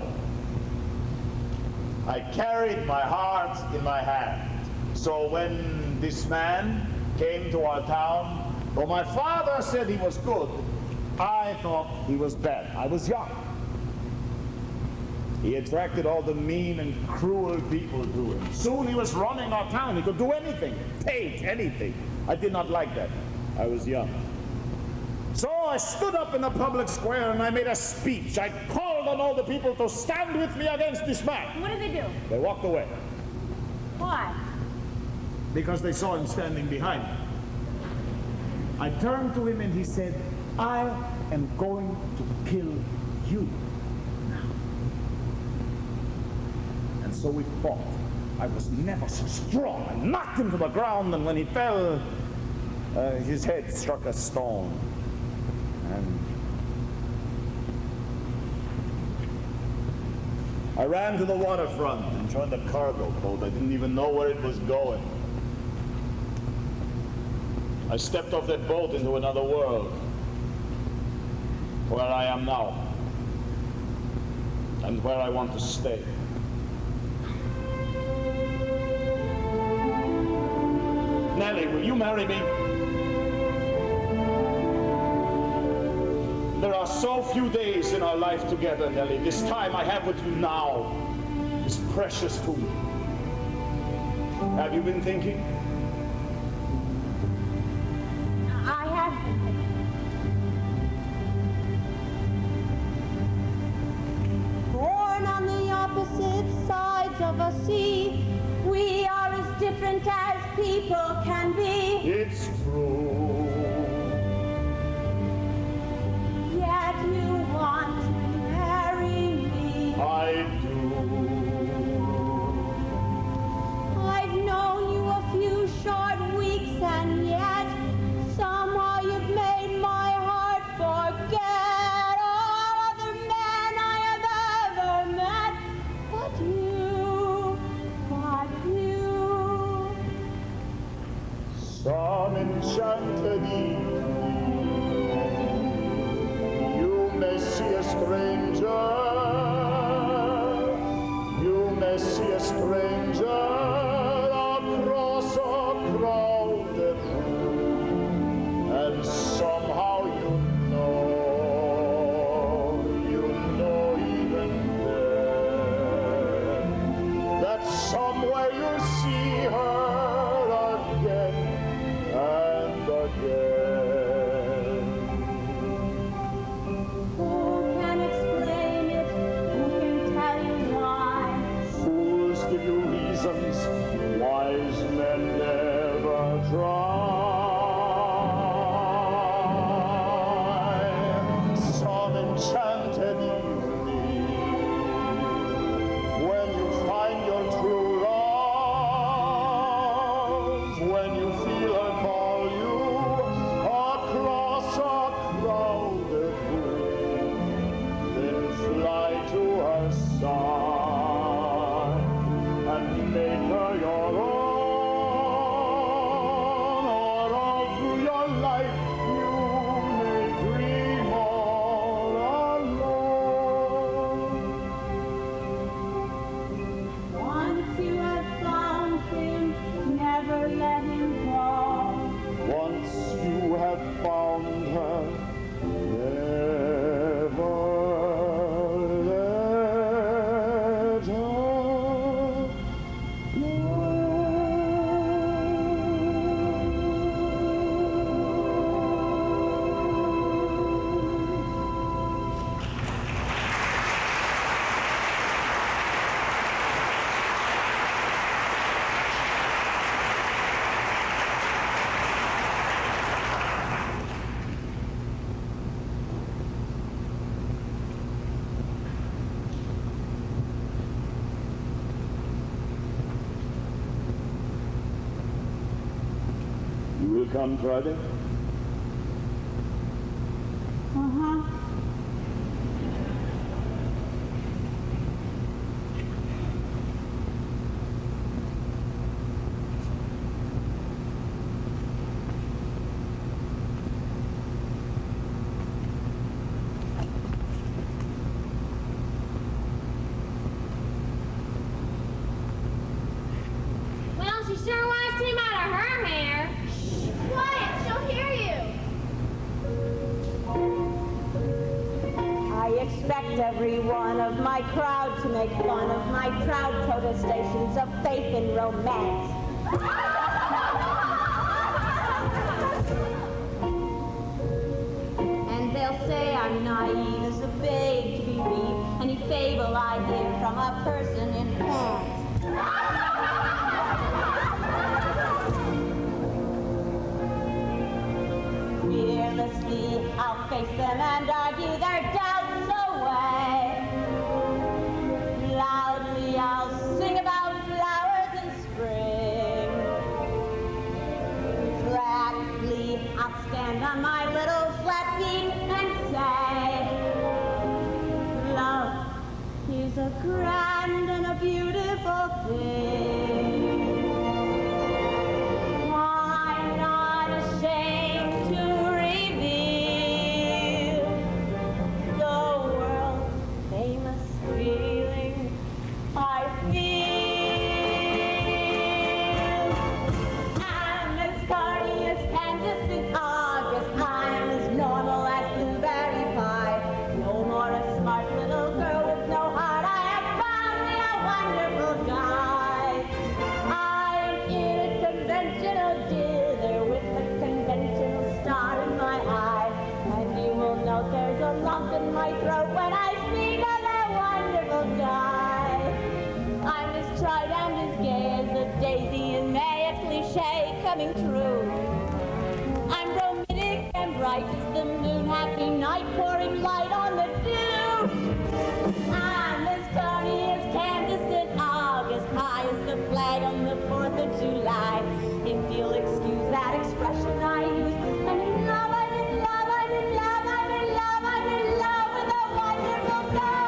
I carried my heart in my hand. So when this man came to our town, though my father said he was good, I thought he was bad. I was young. He attracted all the mean and cruel people to him. Soon he was running our town. He could do anything, take anything. I did not like that. I was young. So I stood up in the public square and I made a speech. I called on all the people to stand with me against this man. What did they do? They walked away. Why? Because they saw him standing behind me. I turned to him and he said, I am going to kill you now. And so we fought. I was never so strong. I knocked him to the ground, and when he fell, his head struck a stone. And I ran to the waterfront and joined a cargo boat. I didn't even know where it was going. I stepped off that boat into another world, where I am now, and where I want to stay. Nellie, will you marry me? There are so few days in our life together, Nellie. This time I have with you now is precious to me. Have you been thinking? I have been thinking. Born on the opposite sides of a sea, we are as different as people can be. It's true. Yet you want to marry me. I do. I've known you a few short weeks, and yet somehow you've made my heart forget all other men I have ever met. But enchanted evening, you may see a stranger, you may see a stranger across a crowded room, and somehow you know even then, that somewhere you'll see her again and again. Who can explain it? Who can tell you why? Fools give you reasons, wise men never try. Some enchanted evening, when you find your true love, when you feel her call you across a crowded room, then fly to her side and make her your own, or all through your life you may dream all alone. Once you have found him, never let him go. Once you have found her, never let her go. You will come Friday? Uh-huh. Well, she sure wants him out of her hair. Quiet, she'll hear you. I expect every one of my crowd to make fun of my proud protestations of faith and romance. And they'll say I'm naive as a babe to believe any fable I hear from a person in pants. Fearlessly, I'll face them and argue their doubts away. Loudly, I'll sing about flowers in spring. Practically, I'll stand on my little flat feet and say, love is a grand and a beautiful thing. I'm not ashamed to reveal the world famous feeling I feel. I'm as corny as Kansas in August. I'm as normal as blueberry pie. No more a smart little girl with no heart. I have found me a wonderful guy. I'm in a conventional dither with a conventional star in my eye. And you will note there's a lump in my throat when I speak of that wonderful guy. I'm as tried and as gay as a daisy in May, a cliche coming true. I'm romantic and bright as the moon, happy night pouring light on the dew. I'm as corny as Kansas in August, high as the flag on the 4th of July. If you'll excuse that expression I use, I'm in love, I'm in love, I'm in love, I'm in love, I'm in love with a wonderful guy.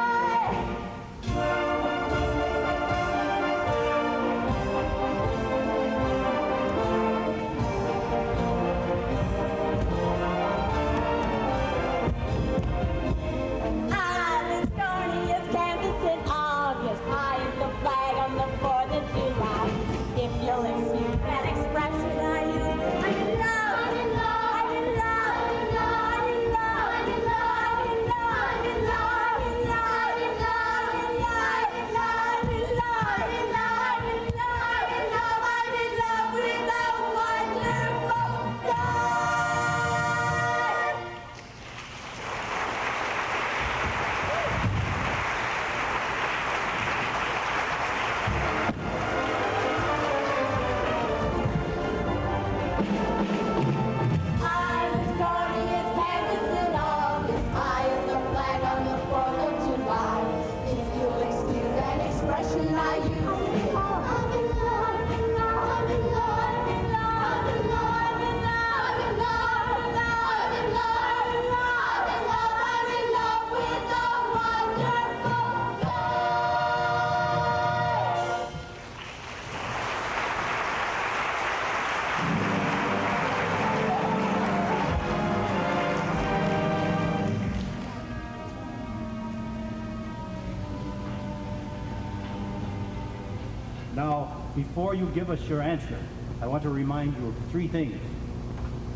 Now, before you give us your answer, I want to remind you of 3 things.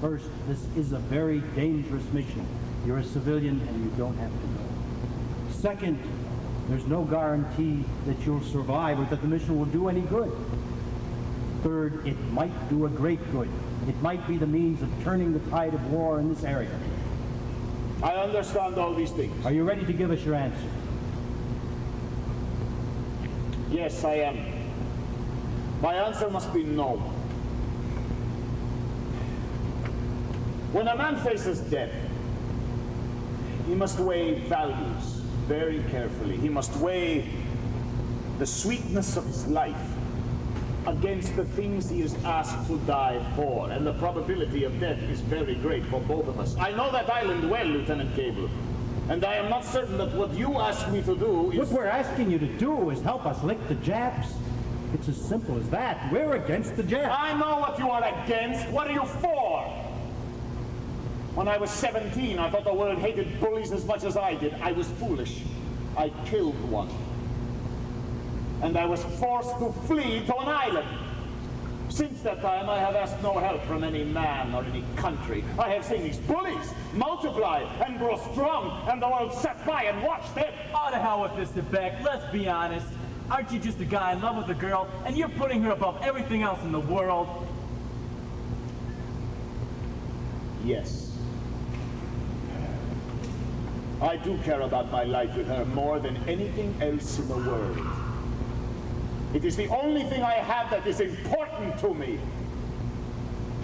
First, this is a very dangerous mission. You're a civilian and you don't have to know. Second, there's no guarantee that you'll survive or that the mission will do any good. Third, it might do a great good. It might be the means of turning the tide of war in this area. I understand all these things. Are you ready to give us your answer? Yes, I am. My answer must be no. When a man faces death, he must weigh values very carefully. He must weigh the sweetness of his life against the things he is asked to die for, and the probability of death is very great for both of us. I know that island well, Lieutenant Cable, and I am not certain that what you ask me to do is... What we're asking you to do is help us lick the Japs. It's as simple as that. We're against the Japs. I know what you are against. What are you for? When I was 17, I thought the world hated bullies as much as I did. I was foolish. I killed one. And I was forced to flee to an island. Since that time, I have asked no help from any man or any country. I have seen these bullies multiply and grow strong, and the world sat by and watched them. Oh, to hell with this, Beck. Let's be honest. Aren't you just a guy in love with a girl, and you're putting her above everything else in the world? Yes. I do care about my life with her more than anything else in the world. It is the only thing I have that is important to me.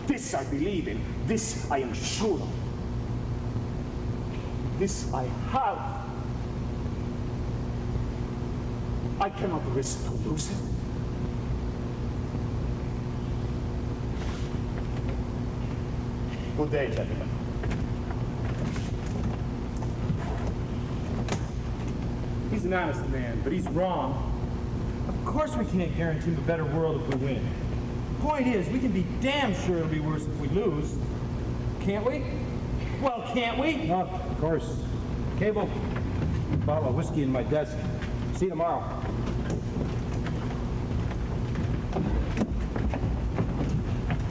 This I believe in. This I am sure of. This I have. I cannot risk to lose it. Good day, gentlemen. He's an honest man, but he's wrong. Of course we can't guarantee him a better world if we win. Point is, we can be damn sure it'll be worse if we lose. Can't we? Well, can't we? No, of course. Cable, bottle of whiskey in my desk. See you tomorrow.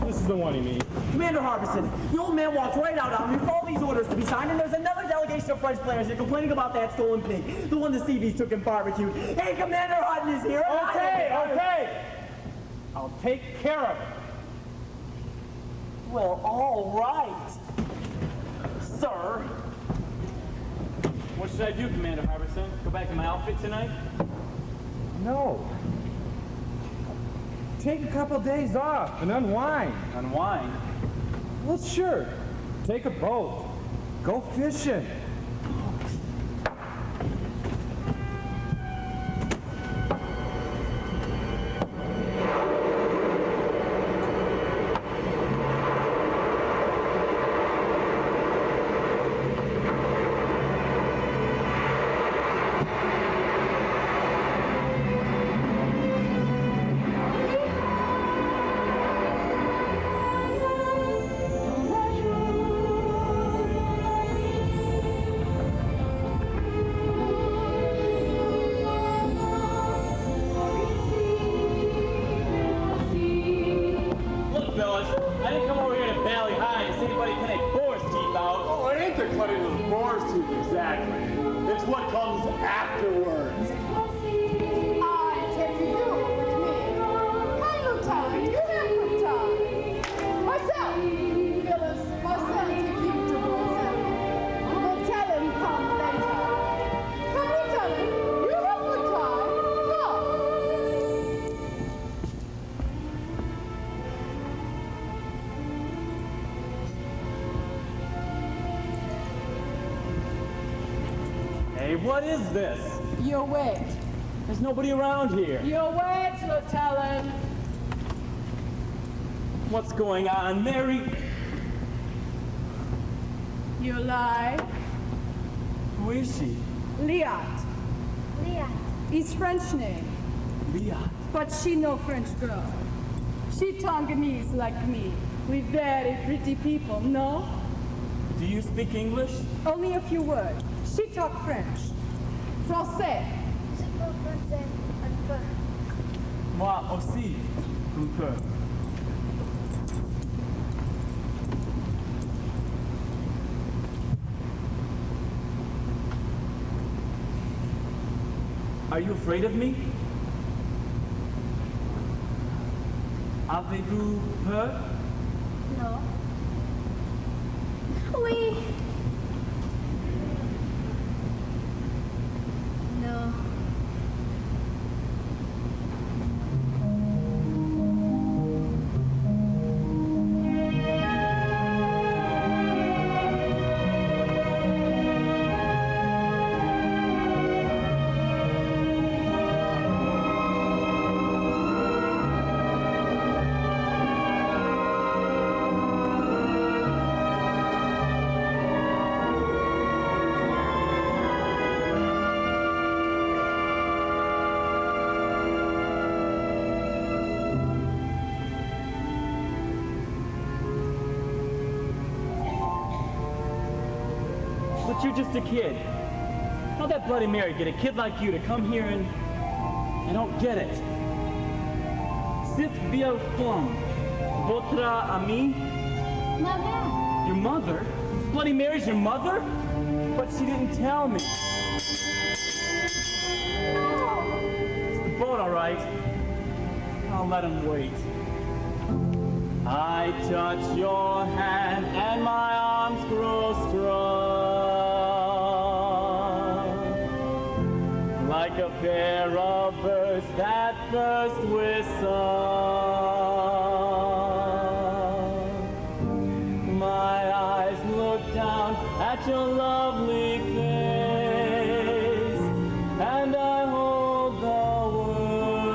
This is the one he means. Commander Harbison, the old man walks right out on me with all these orders to be signed, and there's another delegation of French players here complaining about that stolen pig, the one the Seabees took and barbecued. Hey, Commander Hutton is here. Okay. I'll take care of it. Well, all right, sir. What should I do, Commander Harbison? Go back to my outfit tonight? No. Take a couple days off and unwind. Unwind? Well, sure. Take a boat. Go fishing. What is this? You're wet. There's nobody around here. You're wet, Lieutenant. What's going on, Mary? You lie. Who is she? Liat. Leah. His French name. Leah. But she no French girl. She Tonganese like me. We very pretty people, no? Do you speak English? Only a few words. She talk French. Français. Je parle français un peu. Moi aussi un peu. Are you afraid of me? Avez-vous peur? No. Oui. No. But you're just a kid. How'd that Bloody Mary get a kid like you to come here and... I don't get it. C'est bien femme. Votre amie? Mother. Your mother? Bloody Mary's your mother? But she didn't tell me. It's the boat, all right. I'll let him wait. I touch your hand and my arms grow strong. Like a pair of birds that first with song. My eyes look down at your lovely face, and I hold the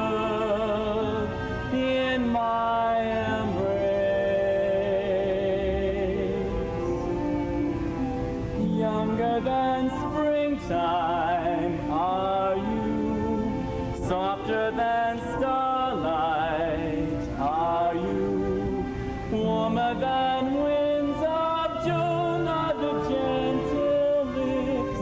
world in my embrace. Younger than springtime are you, softer than starlight are you, warmer than winds of June are the gentle lips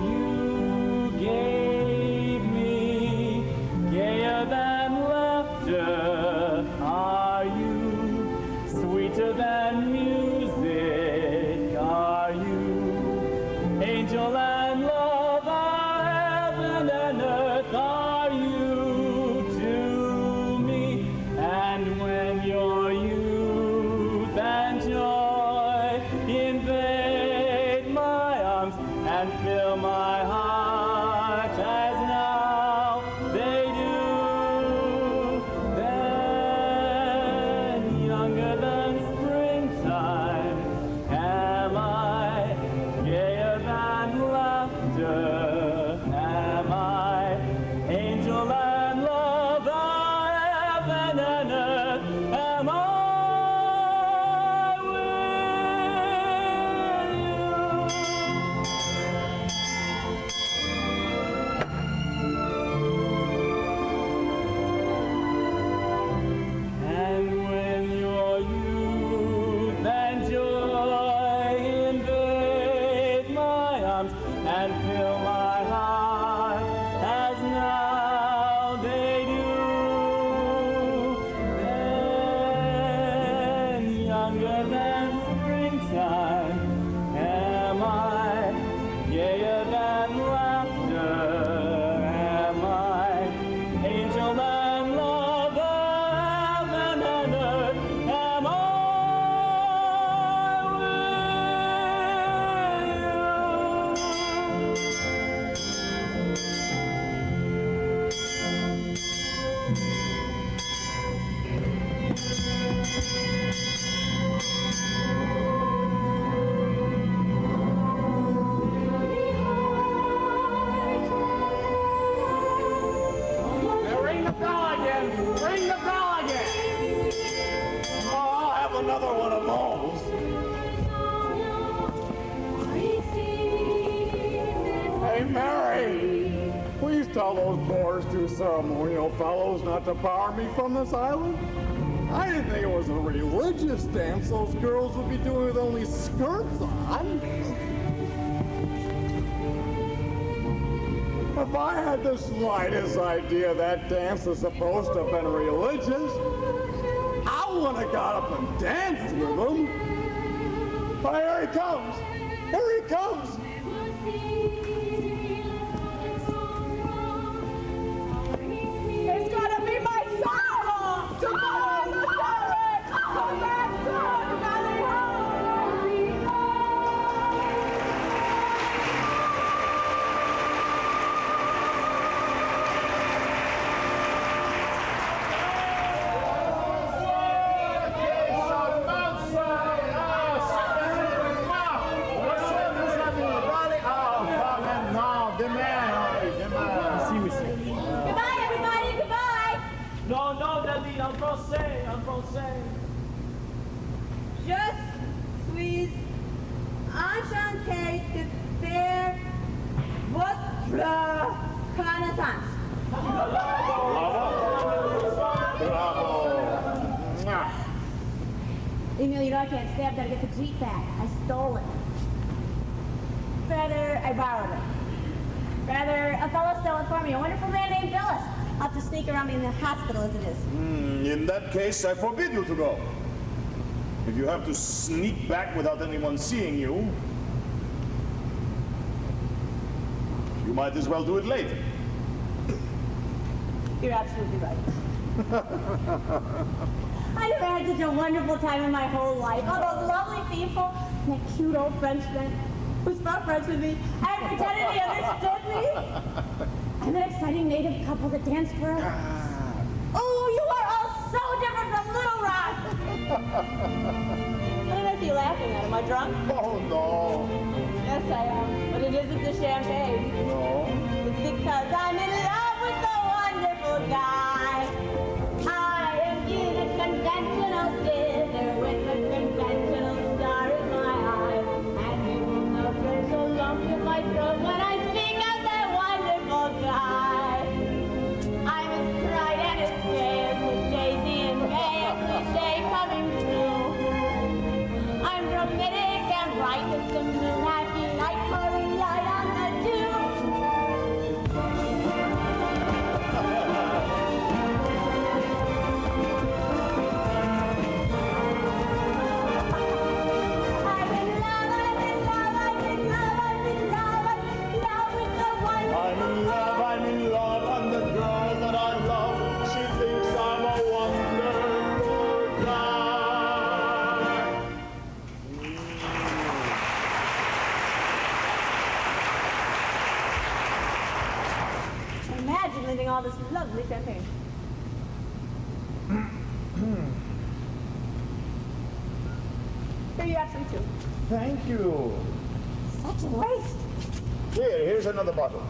you gave me, gayer than laughter are you, sweeter than music are you, angel and love are heaven and earth are you to me. And when your youth and joy invade my arms and fill my heart as now they do, then younger than springtime am I, gayer than laughter am I, angel and love are heaven and earth am I with you. And when your youth and joy invade my arms and fill my heart as now they do, then younger than springtime am I, gayer than laughter am I, angel and lover, heaven and earth am I Now ring the bell again! Ring the bell again! Oh, I'll have another one of those. Hey, Mary! Please tell those Boers 2 ceremonial fellows not to bar me from this island. I didn't think it was a religious dance those girls would be doing with only skirts on. If I had the slightest idea that dance was supposed to have been religious, I wouldn't have got up and danced with him. Oh, here he comes! Here he comes! It's gonna be my son! Tomorrow, the Derek! Come back soon, Valley Goodbye, everybody, goodbye! No, Daddy, I'm français. Je suis enchanté de faire votre connaissance. Bravo. Emil, you know I can't stay. I've got to get the Jeep back. I stole it. Rather, I borrowed it. Rather, a fellow stole it for me. A wonderful man named Phyllis. I'll have to sneak around me in the hospital as it is. In that case, I forbid you to go. If you have to sneak back without anyone seeing you, you might as well do it later. You're absolutely right. I never had such a wonderful time in my whole life. All those lovely people, and that cute old Frenchman who spoke French with me and pretended he understood me. And that exciting native couple that danced for us. Oh, you are all so different from Little Rock. What did I see you laughing at? Am I drunk? Oh, no. Yes, I am. But it isn't the champagne. No. It's because I'm in love with a wonderful guy. I am in a conventional dinner with a conventional star in my eye. And you will know there's a lump in my throat when I speak of that wonderful guy. I'm as bright and as gay as a daisy in May, a cliche coming true. I'm romantic and bright as the moon, happy night, pouring light on the dew. I'm in love, I'm in love, I'm in love, I'm in love, I'm in love with the one. I'm in love, and the girl that I love, she thinks I'm a wonderful guy. Imagine leaving all this lovely champagne. Here you have some too. Thank you. Such a waste. Here's another bottle.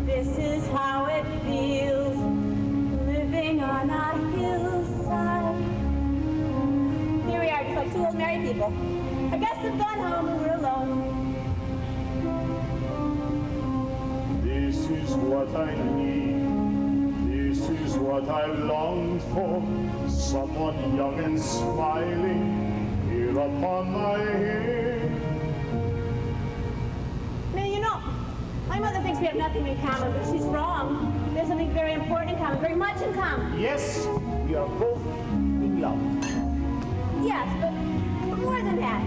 This is how it feels, living on a hillside. Here we are, just like two old married people. I guess I've gone home and we're alone. This is what I need. This is what I've longed for. Someone young and smiling here upon my head. Now, you know, my mother thinks we have nothing in common, but she's wrong. There's something very important in common, very much in common. Yes, we are both in love. Yes, but more than that.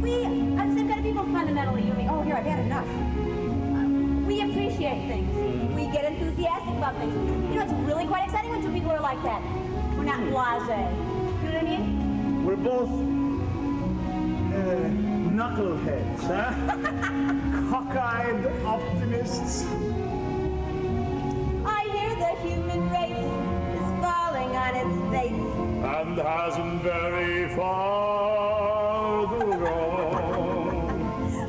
We are the same kind of people fundamentally, you and me. Oh, here, I've had enough. We appreciate things. We get enthusiastic about things. You know, it's really quite exciting when two people are like that. We're not blasé. You know what I mean? We're both knuckleheads, huh? Cockeyed optimists. I hear the human race is falling on its face. And hasn't very far to go.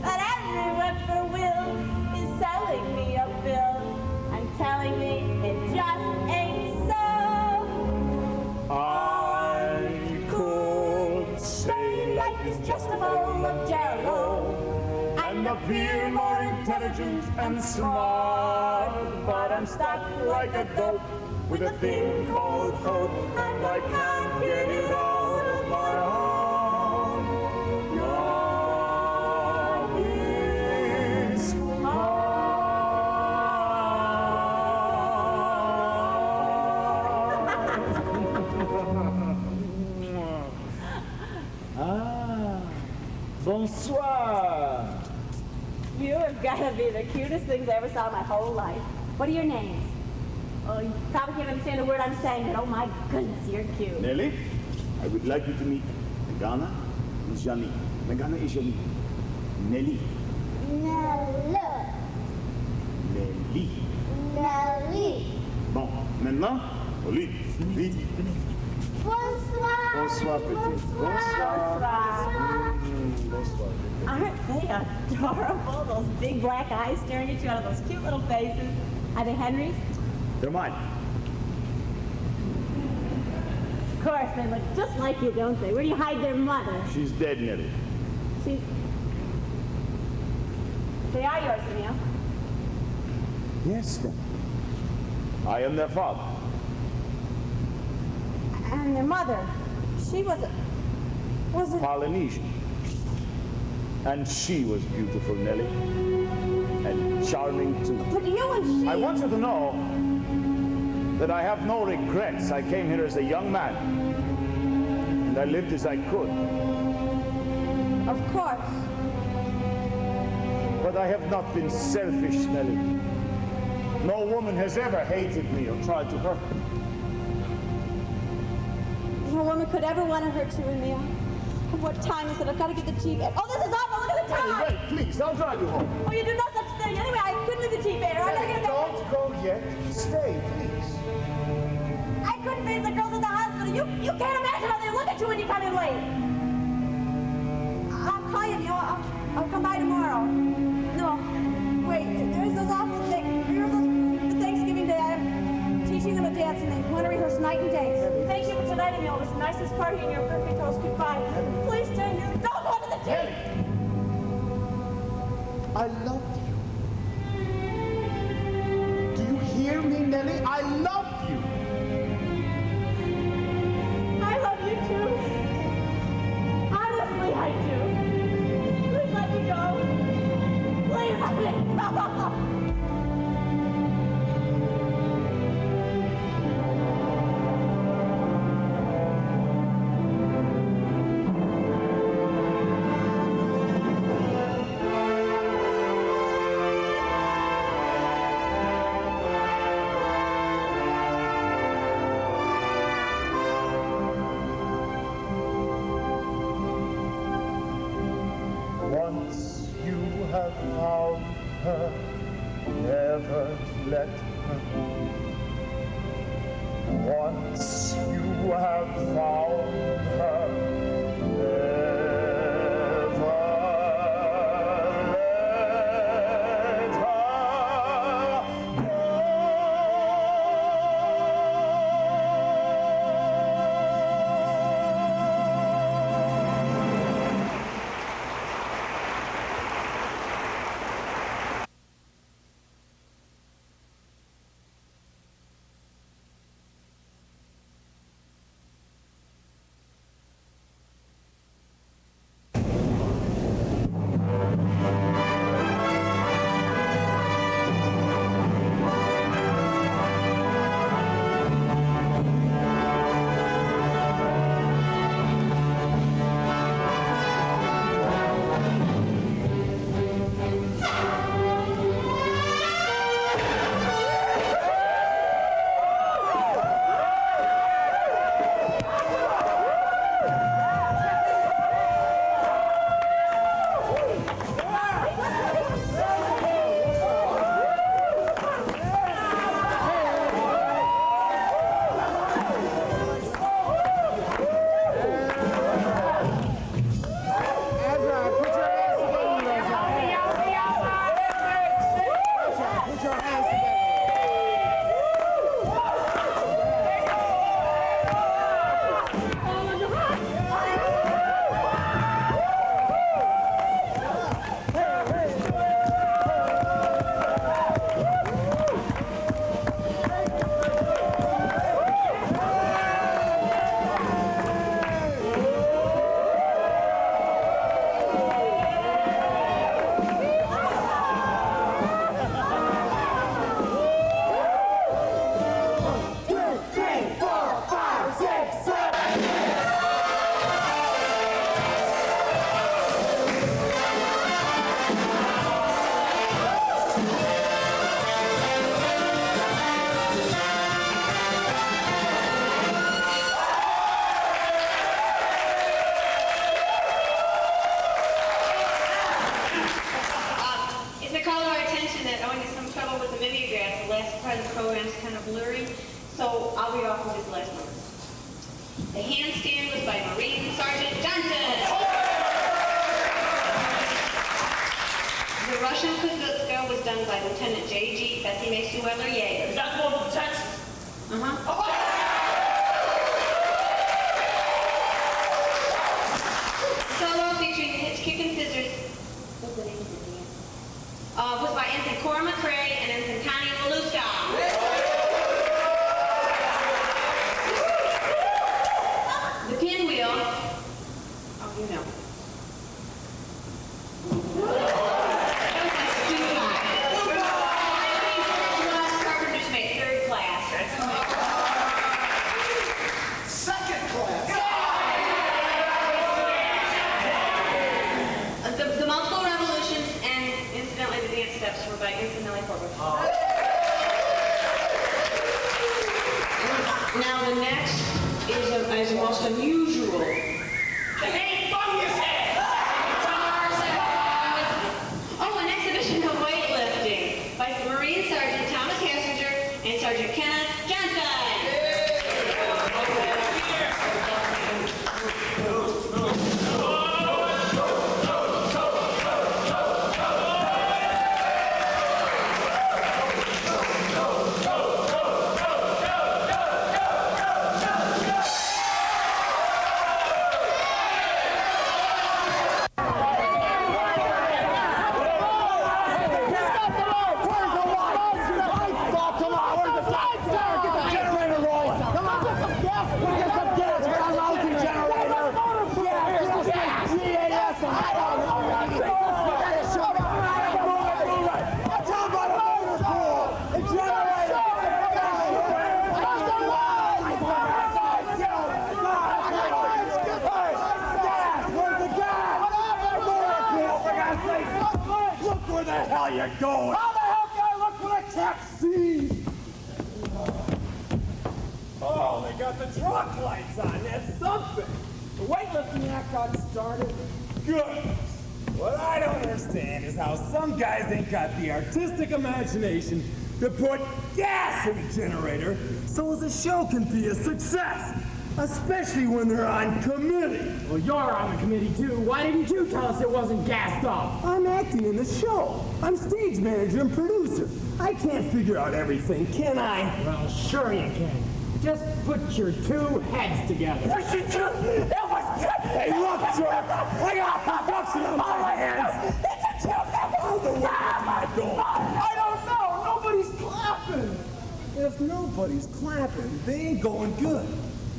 But every whippoorwill is selling me a bill and telling me it just ain't so. I could say life is just a bowl of jello and appear more intelligent and smart, but I'm stuck like a dope with a thing called hope, and I can't get it out of my heart. Bonsoir. You have got to be the cutest things I ever saw in my whole life. What are your names? Oh, you probably can't understand a word I'm saying, but oh my goodness, you're cute. Nelly, I would like you to meet Megana and Janine. Megana et Janine. Nelly. Nelly. Nelly. Nelly. Bon, maintenant, au lit. Vite. Bonsoir. Bonsoir, petite. Bonsoir. Bonsoir. Aren't they adorable? Those big black eyes staring at you out of those cute little faces. Are they Henry's? They're mine. Of course, they look just like you, don't they? Where do you hide their mother? She's dead, Nelly. She's... They are yours, Emil. Yes, then. I am their father. And their mother, she was a... Polynesian. And she was beautiful, Nelly. And charming, too. But you and she... I want you to know that I have no regrets. I came here as a young man. And I lived as I could. Of course. But I have not been selfish, Nelly. No woman has ever hated me or tried to hurt me. No woman could ever want to hurt you, Emil. What time is it? I've got to get the Jeep. Oh, this is awful. Look at the time. Wait, please. I'll drive you home. Oh, you do no such thing. Anyway, I couldn't leave the Jeep there. I gotta get back. Don't go yet. Stay, please. I couldn't leave the girls at the hospital. You can't imagine how they look at you when you come in late. I'll call you, Emil. I'll come by tomorrow. No, wait. There's those awful things. The Thanksgiving Day. I'm teaching them a dance, and they want to rehearse night and day. Thank you for tonight, Emil. It was the nicest party in your perfect house. Goodbye. Please stay here. Don't go to the Jeep. I love you. Do you hear me, Nelly? I love you. I love you too. Honestly, I do. Please let me go. Please let me go. Once you have found her, never let her go. Once you have found her, never let her go. that owing to some trouble with the mimeograph, the last part of the program is kind of blurry, so I'll read off of his last number. The handstand was by Marine Sergeant Johnson. The Russian Kuzutska was done by Lieutenant J.G. Bessie Sueller Jaeger. Is that the one from Texas? Solo featuring the hitch kick and scissors. What's the name of it again? Was by Ensign Cora McCrae and Ensign Connie Waluska. The pinwheel. Oh, you know. Carpenter's mate, 3rd class. Second class. The multiple revolutions and incidentally the dance steps were by Ensign Nellie Corbett. Now the next is the most unusual. The main fungus head. Oh, an exhibition of weightlifting by Marine Sergeant Thomas Hassinger and Sergeant Kenneth Johnson. Where the hell you going? How the hell can I look when I can't see? Oh, they got the truck lights on. That's something. The weightlifting act got started. Good. What I don't understand is how some guys ain't got the artistic imagination to put gas in a generator so the show can be a success. Especially when they're on committee. Well, you're on the committee too. Why didn't you tell us it wasn't gassed up? I'm acting in the show. I'm stage manager and producer. I can't figure out everything, can I? Well, sure you can. Just put your two heads together. Push your two. That was good. Hey, look, jerk. I got production on my hands. It's a joke. Where am I going? I don't know. Nobody's clapping. If nobody's clapping, they ain't going good.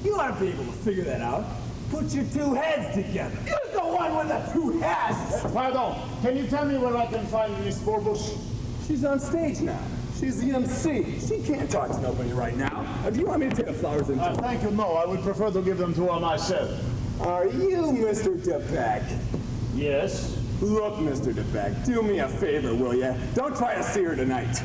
You ought to be able to figure that out. Put your two heads together. You're the one with the two heads. Pardon, can you tell me where I can find Miss Borbush? She's on stage now. She's the MC. She can't talk to nobody right now. Do you want me to take the flowers in? Thank you, no. I would prefer to give them to her myself. Are you Mr. DeBeck? Yes. Look, Mr. DeBeck, do me a favor, will ya? Don't try to see her tonight.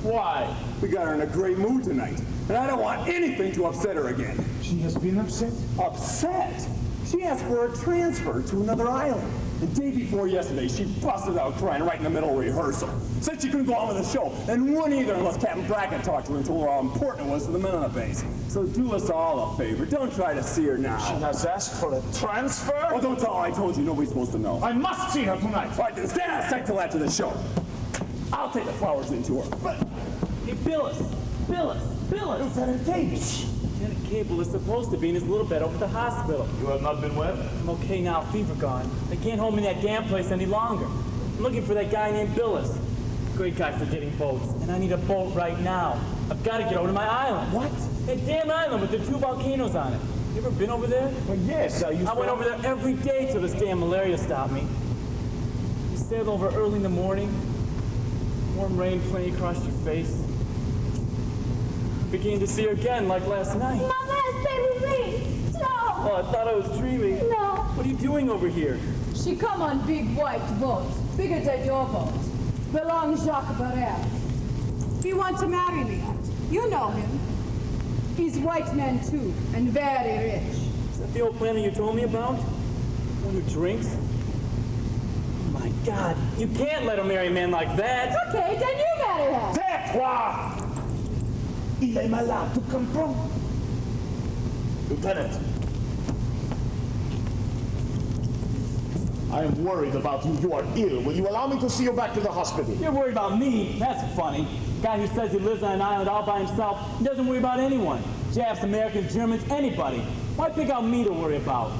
Why? We got her in a great mood tonight, and I don't want anything to upset her again. She has been upset? Upset? She asked for a transfer to another island. The day before yesterday, she busted out crying right in the middle of rehearsal. Said she couldn't go on with the show, and wouldn't either unless Captain Brackett talked to her and told her how important it was to the men on the base. So do us all a favor. Don't try to see her now. She has asked for a transfer? Oh, don't tell her I told you. Nobody's supposed to know. I must see her tonight. All right, then stand out of sight till after the show. I'll take the flowers into her. But Hey, Billis! Lieutenant Davis. Lieutenant Cable is supposed to be in his little bed over at the hospital. You have not been well? I'm okay now, fever gone. They can't hold me in that damn place any longer. I'm looking for that guy named Billis. Great guy for getting boats, and I need a boat right now. I've got to get over to my island. What? That damn island with the 2 volcanoes on it. You ever been over there? Well, yes, I went over there every day till this damn malaria stopped me. You sailed over early in the morning, warm rain playing across your face. Began to see her again like last night. Mama, stay with me. No. Oh, I thought I was dreaming. No. What are you doing over here? She come on big white boat, bigger than your boat. Belong Jacques Barrel. He want to marry me. You know him. He's white man too, and very rich. Is that the old planner you told me about? One who drinks? My God, you can't let her marry a man like that. Okay, then you marry her. Tais-toi! Il est malade, tu comprends? Lieutenant, I am worried about you. You are ill. Will you allow me to see you back to the hospital? You're worried about me? That's funny. Guy who says he lives on an island all by himself doesn't worry about anyone. Japs, Americans, Germans, anybody. Why pick out me to worry about?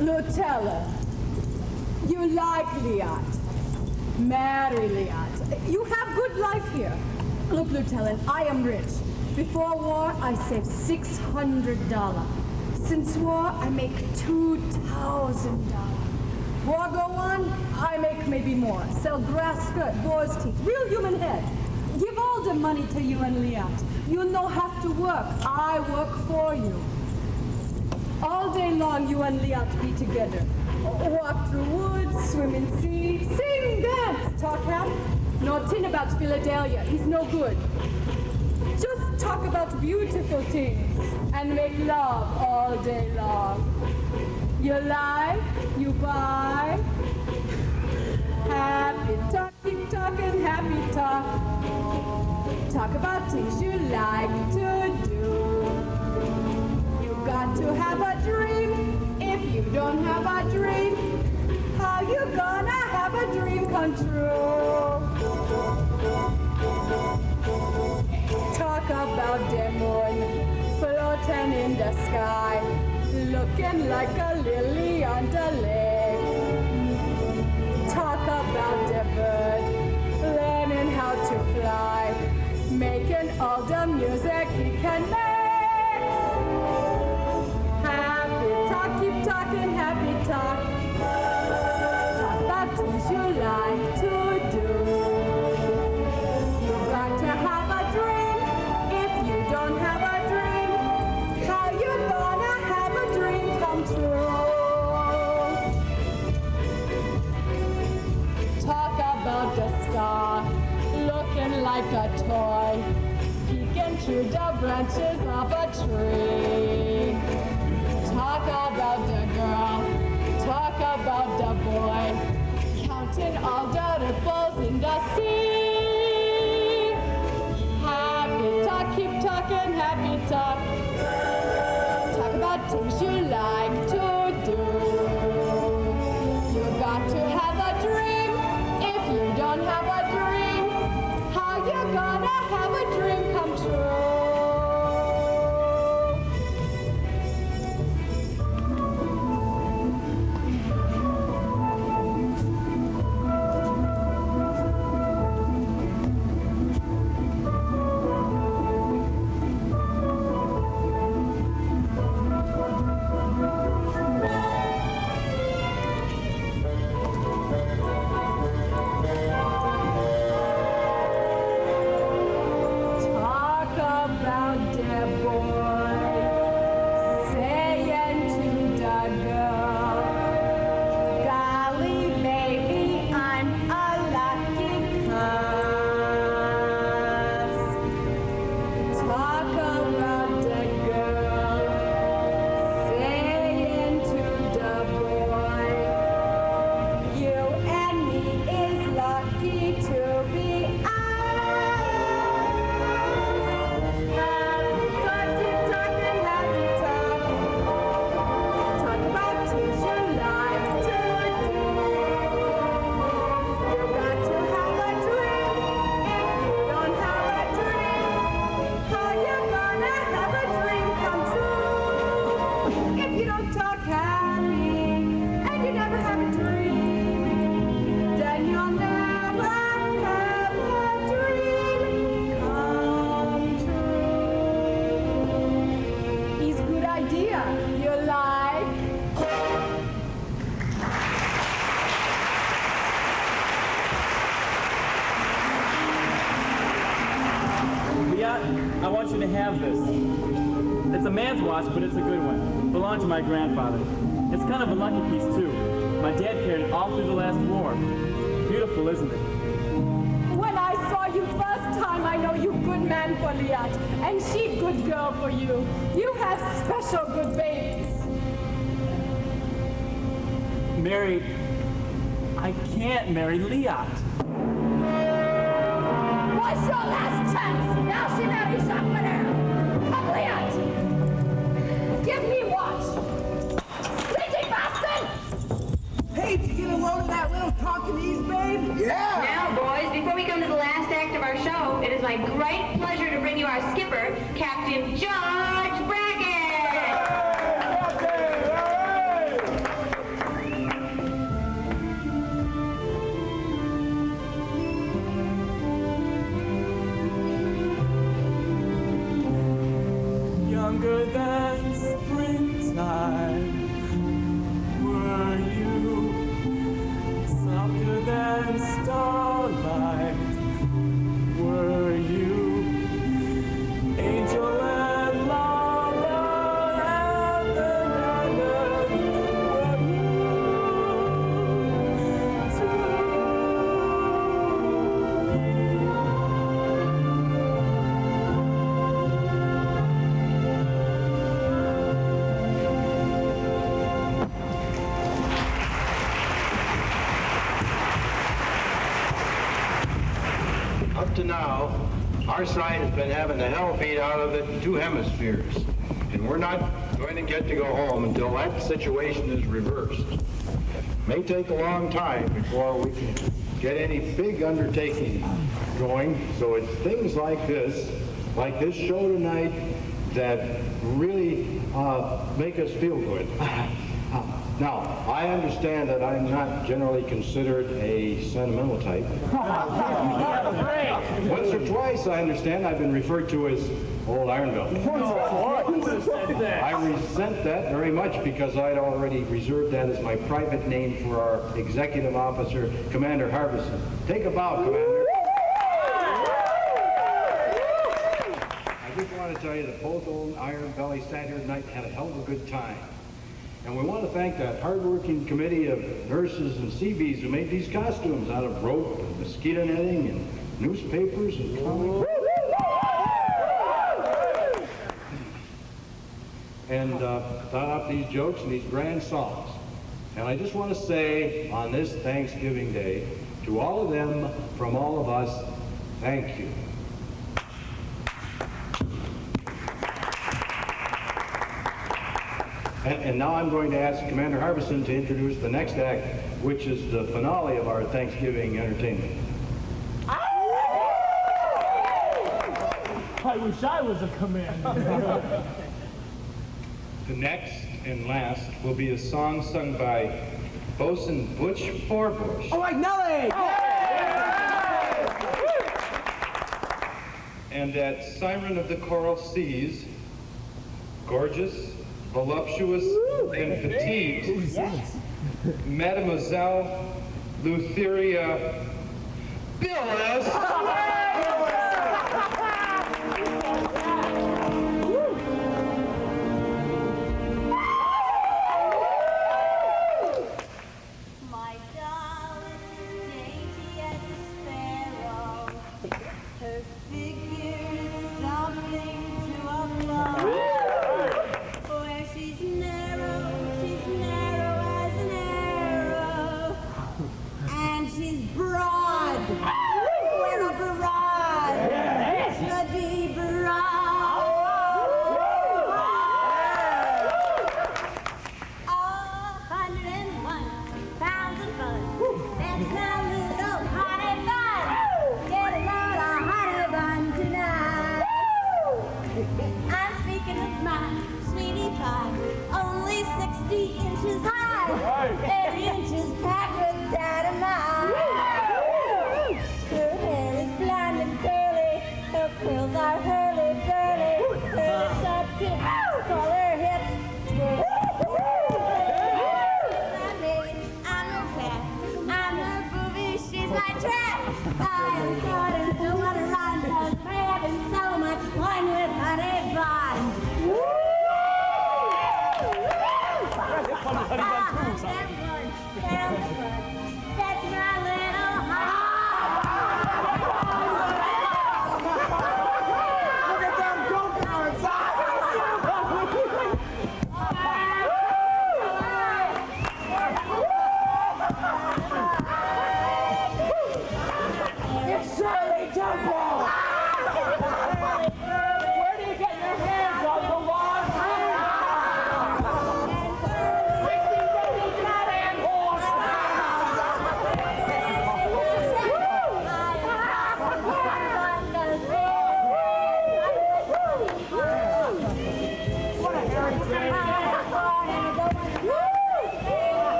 Lieutenant, you like Liat. Marry Liat. You have good life here. Look, Lieutenant, I am rich. Before war, I saved $600. Since war, I make $2,000. War go on, I make maybe more. Sell grass skirt, boar's teeth, real human head. Give all the money to you and Liat. You no have to work. I work for you. All day long, you and Liat be together. Walk through woods, swim in sea, sing, dance, talk happy. Nothing about Philadelphia. He's no good. Just talk about beautiful things and make love all day long. You lie, you buy. Happy talk, keep talking, happy talk. Talk about things you like to do. You got to have a dream. If you don't have a dream, how you gonna have a dream come true? Talk about the moon floating in the sky, looking like a lily on the lake. Talk about the bird learning how to fly, making all the music he can make. Happy talk, keep talking, happy talk. Talk about things you like to do. You got to have a dream. If you don't have a dream, how you gonna have a dream come true? Talk about the star looking like a toy, peeking through the branches of a tree. Talk about the girl, talk about the boy, counting all the ripples in the sea. Happy talk, keep talking, happy talk. Talk about things you like to do. You got to have a dream. If you don't have a dream, how you gonna have a dream come true? Talk about the boy saying to the girl, golly baby, I'm a lucky cuss. Talk about the girl saying to the boy, you and me is lucky to be us. Happy talk, keep talking, happy talk. Talk about things you like to do. You got to have a dream. If you don't have a dream, how you gonna have a dream come true? If you don't talk happy and you never have a dream, then you'll never have a dream come true. It's a good idea. You like? Liat, I want you to have this. It's a man's watch, but it's a good one. Belonged to my grandfather. It's kind of a lucky piece, too. My dad carried it all through the last war. Beautiful, isn't it? When I saw you first time, I know you good man for Liat, and she good girl for you. You have special good babies. marry... I can't marry Liat. What's your last chance? Now she marries Jacques Barrel. Come, Liat. Give me watch. Slinky bastard! Hey, did you get a load of that little Tonkinese, babe? Yeah! Now, boys, before we come to the last act of our show, it is my great pleasure to bring you our skipper, Captain George Brackett. Younger than springtime were you, softer than starlight were you, angel and lover, heaven and earth were you Up to now, our side has been having the hell beat out of it in two hemispheres. And we're not going to get to go home until that situation is reversed. May take a long time before we can get any big undertaking going. So it's things like this show tonight, that really make us feel good. Now, I understand that I'm not generally considered a sentimental type. Once or twice, I understand, I've been referred to as Old Ironville. I resent that very much because I'd already reserved that as my private name for our executive officer, Commander Harbison. Take a bow, Commander. I just want to tell you that both Old Iron Belly sat here tonight and had a hell of a good time. And we want to thank that hard-working committee of nurses and Seabees who made these costumes out of rope and mosquito netting and newspapers and comics. And thought up these jokes and these grand songs. And I just want to say on this Thanksgiving Day, to all of them, from all of us, thank you. And now I'm going to ask Commander Harbison to introduce the next act, which is the finale of our Thanksgiving entertainment. I wish I was a commander. The next and last will be a song sung by Bosun Butch Forbush. All right, Nelly! And that siren of the coral seas, gorgeous, voluptuous, and petite, Mademoiselle Lutheria Billis. My doll is dainty as a sparrow. Her figure is something to applaud. Where she's narrow as an arrow. And she's broad. Where a barrage should be broad. 101 pounds of fun. That's a little honey bun. Get a load of honey bun tonight. I'm speaking of my sweetie pie, only 60 inches high. Every inch is packed with dynamite. Her hair is blonde and curly, her curls are hurly-burly. Her lips are pink, call her hips twirly. I'm her pet, I'm her booby, she's my trap. I am caught and don't want to run, 'cause we're having so much fun with honey bun. That's my little Look at them coconuts!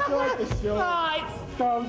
I like the show. Oh, it stunk.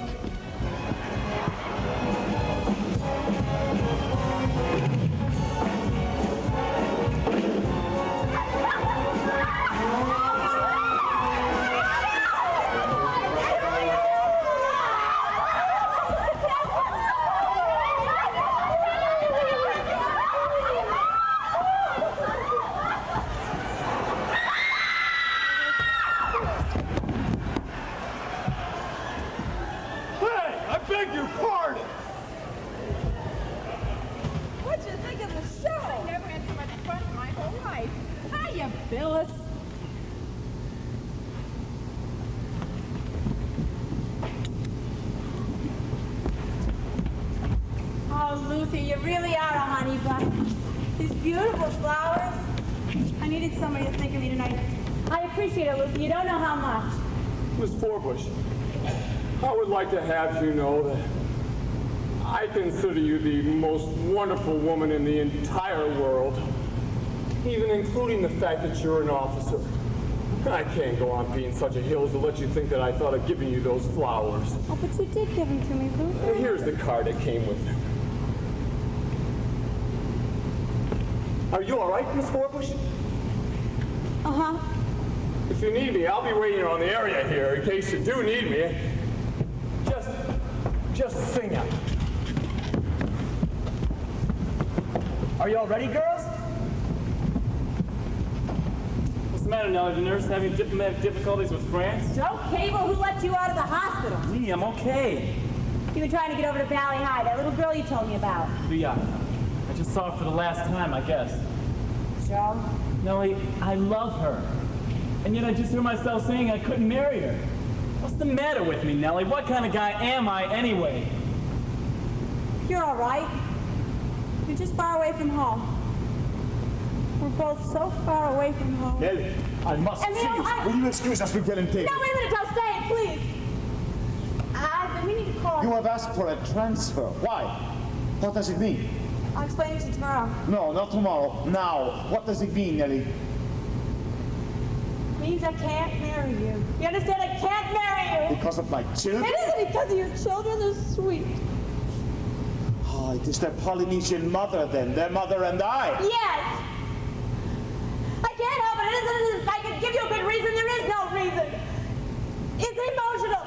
Phyllis. Oh, Lucy, you really are a honey bun. These beautiful flowers. I needed somebody to think of me tonight. I appreciate it, Lucy. You don't know how much. Miss Forbush, I would like to have you know that I consider you the most wonderful woman in the entire world, even including the fact that you're an officer. I can't go on being such a hill to let you think that I thought of giving you those flowers. Oh, but you did give them to me, Lucy. Here's the card that came with them. Are you all right, Miss Forbush? Uh-huh. If you need me, I'll be waiting on the area here in case you do need me. Just sing out. Are you all ready, girls? What's the matter now? Is the nurse having diplomatic difficulties with France? Joe Cable, who let you out of the hospital? Me, I'm okay. You were trying to get over to Valley High, that little girl you told me about. Yeah. I just saw her for the last time, I guess. Joe? Nellie, I love her. And yet I just heard myself saying I couldn't marry her. What's the matter with me, Nellie? What kind of guy am I anyway? You're all right. You're just far away from home. We're both so far away from home. Nellie, I must see you. Will you excuse us? We're getting taken. No, wait a minute, Joe, stay, please. I've been meaning to call. You have asked for a transfer. Why? What does it mean? I'll explain it to you tomorrow. No, not tomorrow. Now. What does it mean, Nellie? It means I can't marry you. You understand? I can't marry you. Because of my children? It isn't because of your children. They're sweet. Oh, it is their Polynesian mother then. Their mother and I. Yes. I can't help it. It isn't. If I could give you a good reason, there is no reason. It's emotional.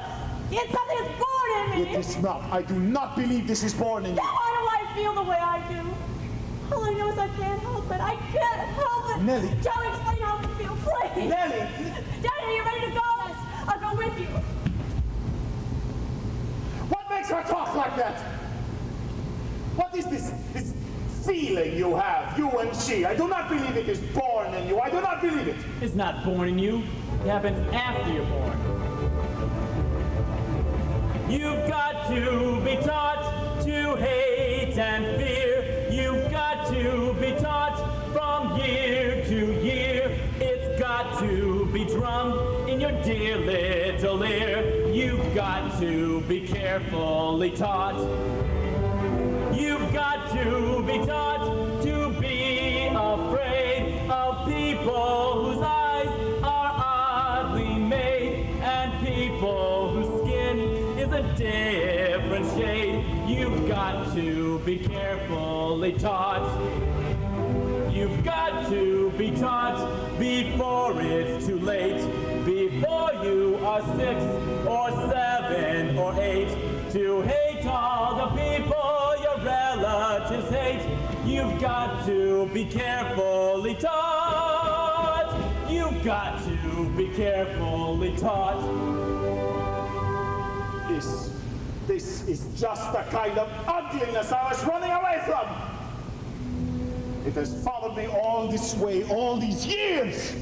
It's something that's born in me. It is not. I do not believe this is born in you. Then why do I feel the way I do. All I know is I can't help it. I can't help it. Nellie. Joe, explain how you feel, please. Nellie. Daddy, are you ready to go? Yes. I'll go with you. What makes her talk like that? What is this feeling you have, you and she? I do not believe it is born in you. I do not believe it. It's not born in you. It happens after you're born. You've got to be taught to hate and fear. You've got to be taught from year to year. It's got to be drummed in your dear little ear. You've got to be carefully taught. You've got to be taught to be afraid of people whose eyes are oddly made and people whose skin is a different shade. You've got to be carefully taught. You've got to be taught before it's too late, before you are 6 or 7 or 8, to hate all the people your relatives hate. You've got to be carefully taught. You've got to be carefully taught. This is just the kind of ugliness I was running away from. It has followed me all this way, all these years.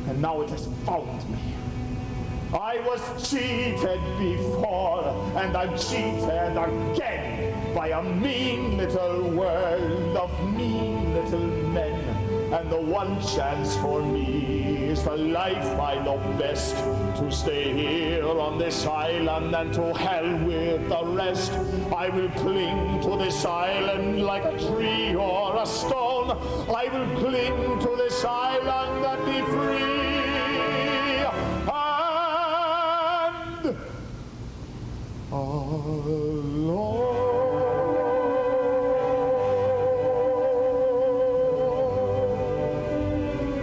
And now it has found me. I was cheated before, and I'm cheated again by a mean little world of mean little men. And the one chance for me is the life I know best, to stay here on this island and to hell with the rest. I will cling to this island like a tree or a stone. I will cling to this island and be free.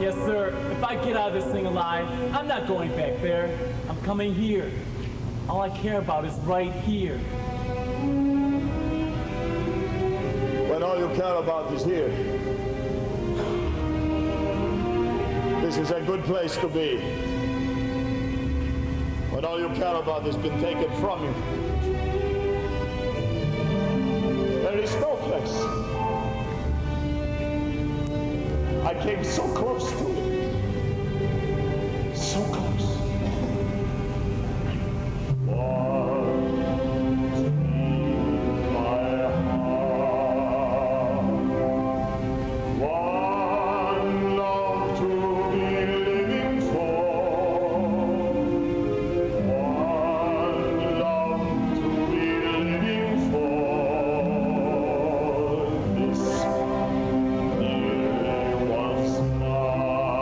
Yes, sir. If I get out of this thing alive, I'm not going back there. I'm coming here. All I care about is right here. When all you care about is here, this is a good place to be. When all you care about has been taken from you, there is no place. I came so close to it. So close. This year was mine.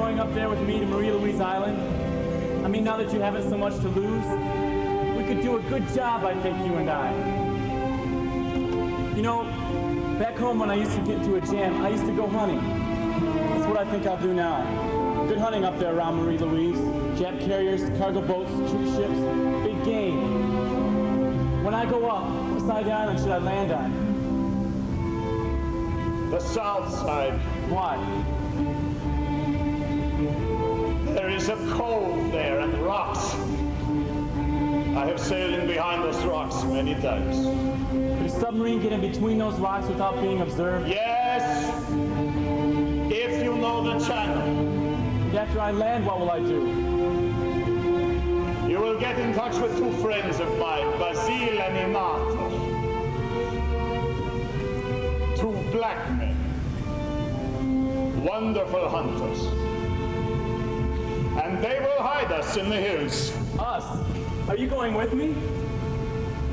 going up there with me to Marie Louise Island? I mean, now that you haven't so much to lose, we could do a good job, I think, you and I. You know, back home when I used to get into a jam, I used to go hunting. That's what I think I'll do now. Good hunting up there around Marie Louise. Jap carriers, cargo boats, troop ships, big game. When I go up, what side of the island should I land on? The south side. Why? There is a cove there and rocks. I have sailed in behind those rocks many times. Could a submarine get in between those rocks without being observed? Yes! If you know the channel. And after I land, what will I do? You will get in touch with two friends of mine, Basil and Inato. Two black men. Wonderful hunters. And they will hide us in the hills. Us? Are you going with me?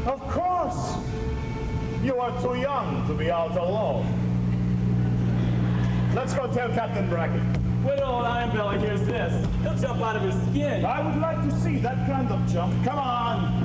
Of course. You are too young to be out alone. Let's go tell Captain Brackett. Wait till old Iron Belly hears this. He'll jump out of his skin. I would like to see that kind of jump. Come on.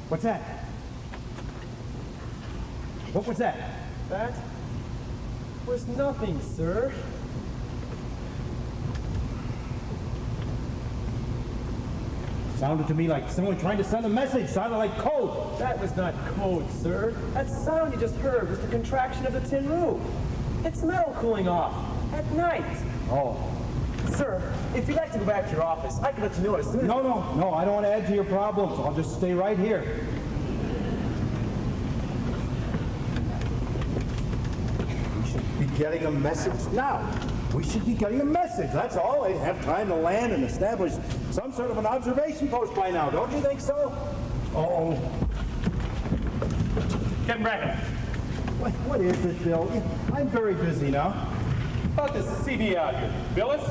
What's that? What was that? That was nothing, sir. Sounded to me like someone trying to send a message. Sounded like code. That was not code, sir. That sound you just heard was the contraction of the tin roof. It's metal cooling off at night. Oh. Sir, if you'd like to go back to your office, I can let you know as soon as... No, I don't want to add to your problems. I'll just stay right here. We should be getting a message now. We should be getting a message. That's all. They'd have time to land and establish some sort of an observation post by now. Don't you think so? Uh-oh. Captain Brackett. What is it, Bill? I'm very busy now. About this CV out here. Billis?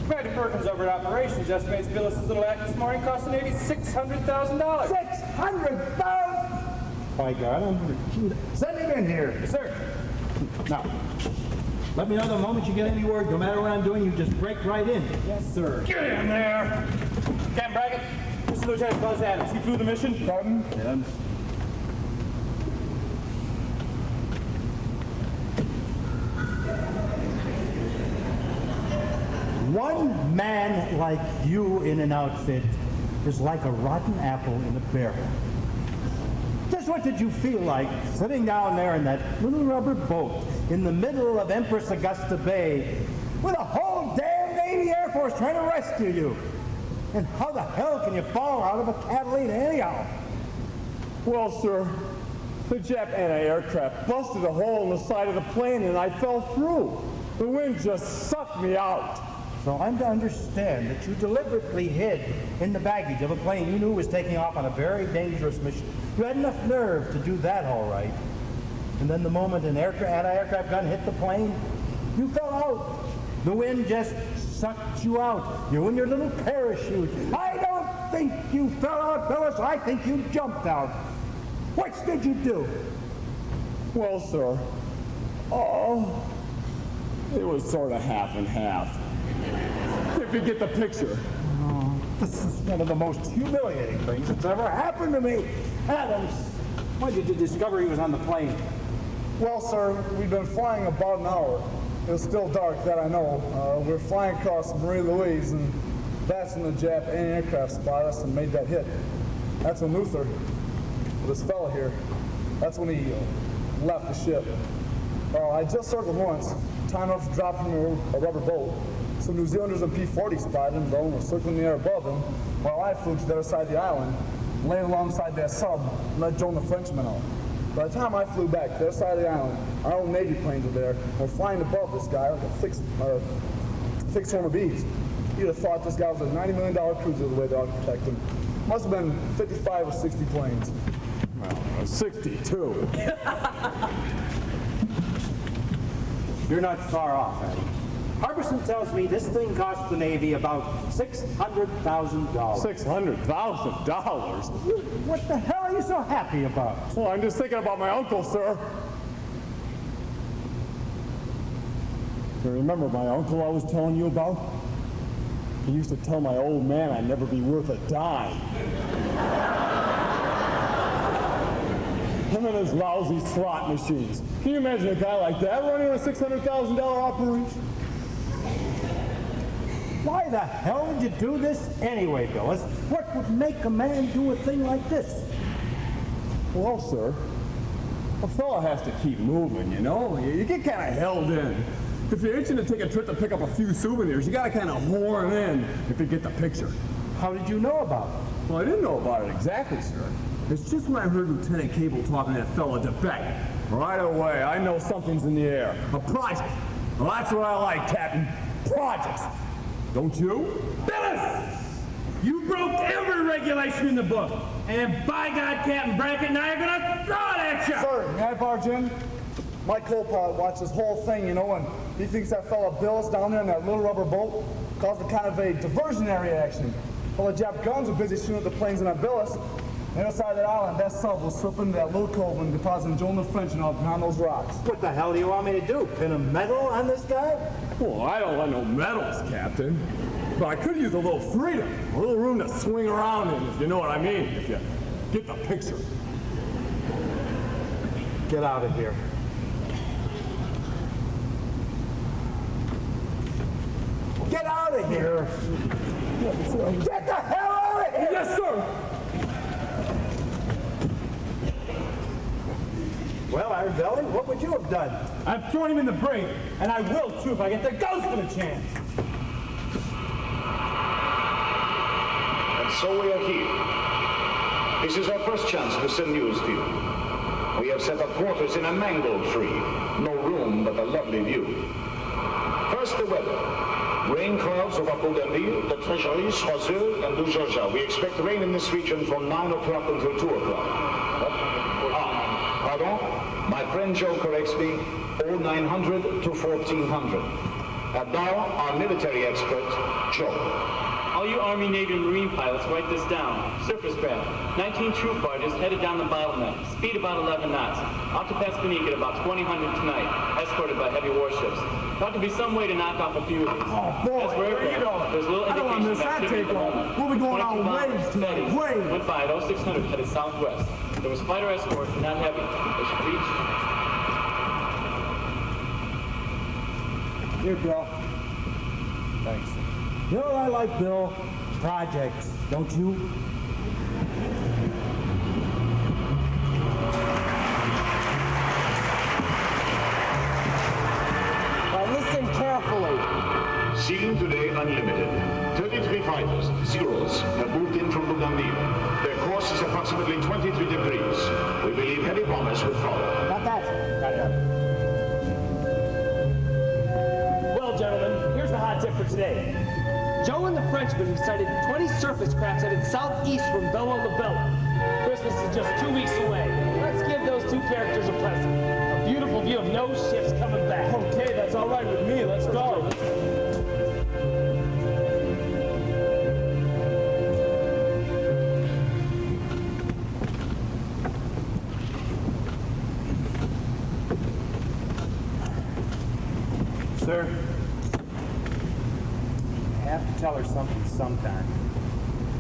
Commander Perkins over at Operations estimates Billis' little act this morning cost the Navy $600,000. $600,000? My God, send him in here. Yes, sir. Now, let me know the moment you get any word. No matter what I'm doing, you just break right in. Yes, sir. Get in there. Captain Brackett, this is Lieutenant Buzz Adams. He flew the mission? Pardon? Adams. One man like you in an outfit is like a rotten apple in a barrel. Just what did you feel like sitting down there in that little rubber boat in the middle of Empress Augusta Bay with a whole damn Navy Air Force trying to rescue you? And how the hell can you fall out of a Catalina anyhow? Well, sir, the Jap anti-aircraft busted a hole in the side of the plane and I fell through. The wind just sucked me out. So I'm to understand that you deliberately hid in the baggage of a plane you knew was taking off on a very dangerous mission. You had enough nerve to do that, all right. And then the moment an anti-aircraft gun hit the plane, you fell out. The wind just sucked you out. You in your little parachute. I don't think you fell out, Phyllis. I think you jumped out. What did you do? Well, sir, it was sort of half and half. If you get the picture. Oh, this is one of the most humiliating things that's ever happened to me. Adams, when did you discover he was on the plane? Well, sir, we've been flying about an hour. It was still dark, that I know. We're flying across Marie Louise, and that's when the Jap anti-aircraft spotted us and made that hit. That's when Luther, this fella here, that's when he left the ship. I just circled once, time enough to drop from a rubber boat. Some New Zealanders in P-40 spotted him, though, and were circling the air above him, while I flew to the other side of the island, laying alongside their sub, and let Joan the Frenchman out. By the time I flew back to the other side of the island, our own Navy planes were there, and were flying above this guy like a fixed swarm of bees. You'd have thought this guy was a $90 million cruiser the way they ought to protect him. Must have been 55 or 60 planes. Well, 62. You're not far off, Eddie. Harbison tells me this thing cost the Navy about $600,000. $600,000? What the hell are you so happy about? Well, I'm just thinking about my uncle, sir. You remember my uncle I was telling you about? He used to tell my old man I'd never be worth a dime. Him and his lousy slot machines. Can you imagine a guy like that running a $600,000 operation? Why the hell would you do this anyway, Billis? What would make a man do a thing like this? Well, sir, a fella has to keep moving, you know? You get kind of held in. If you're itching to take a trip to pick up a few souvenirs, you gotta kind of horn in if you get the picture. How did you know about it? Well, I didn't know about it exactly, sir. It's just when I heard Lieutenant Cable talking to that fella DeBeck. Right away, I know something's in the air. A project. Well, that's what I like, Captain. Projects. Don't you? Billis! You broke every regulation in the book. And by God, Captain Brackett and I are gonna throw it at you! Sir, may I barge in? My co-pilot watched this whole thing, you know, and he thinks that fella Billis down there in that little rubber boat caused a kind of a diversionary action. While the Jap guns were busy shooting at the planes in that Billis, on the other side of that island, that sub was slipping into that little cove and depositing Joan the Frenchman out behind those rocks. What the hell do you want me to do? Pin a medal on this guy? Well, I don't want no medals, Captain. But I could use a little freedom, a little room to swing around in, if you know what I mean, if you get the picture. Get out of here. Get out of here! Get the hell out of here! Yes, sir! Well, Iron Belly, what would you have done? I'm throwing him in the brig, and I will too if I get the ghost of a chance. And so we are here. This is our first chance to send news to you. We have set up quarters in a mango tree. No room, but a lovely view. First, the weather. Rain clouds over Bougainville, the Treasury, Choiseul, and Lugeorgia. We expect rain in this region from 9 o'clock until 2 o'clock. Pardon? My friend Joe corrects me. 0900 to 1400. And now, our military expert, Joe. All you Army, Navy, and Marine pilots, write this down. Surface craft. 19 troop barges headed down the bottleneck. Speed about 11 knots. Out to Pasquinique at about 2000 tonight. Escorted by heavy warships. Thought to be some way to knock off a few of these. Oh, boy, As for aircraft, there's little I don't want to indication miss of that activity at the takeoff. moment. We'll be going on 22 waves tonight. steady. Waves. Went by at 0600 headed southwest. There was fighter escort, not heavy. They should reach. Here, Bill. Thanks. You know what I like, Bill? Projects, don't you? Now listen carefully. Seeing today unlimited. 33 fighters, Zeros, have moved in from Bougainville. Their course is approximately 23 degrees. We believe heavy bombers will follow. Got that? Got it. Well, gentlemen, here's the hot tip for today. Joe and the Frenchman have sighted 20 surface crafts headed southeast from Bella La Bella. Christmas is just 2 weeks away. Let's give those two characters a present. A beautiful view of no ships coming back. Okay, that's all right with me. Let's go. Sir, I have to tell her something sometime.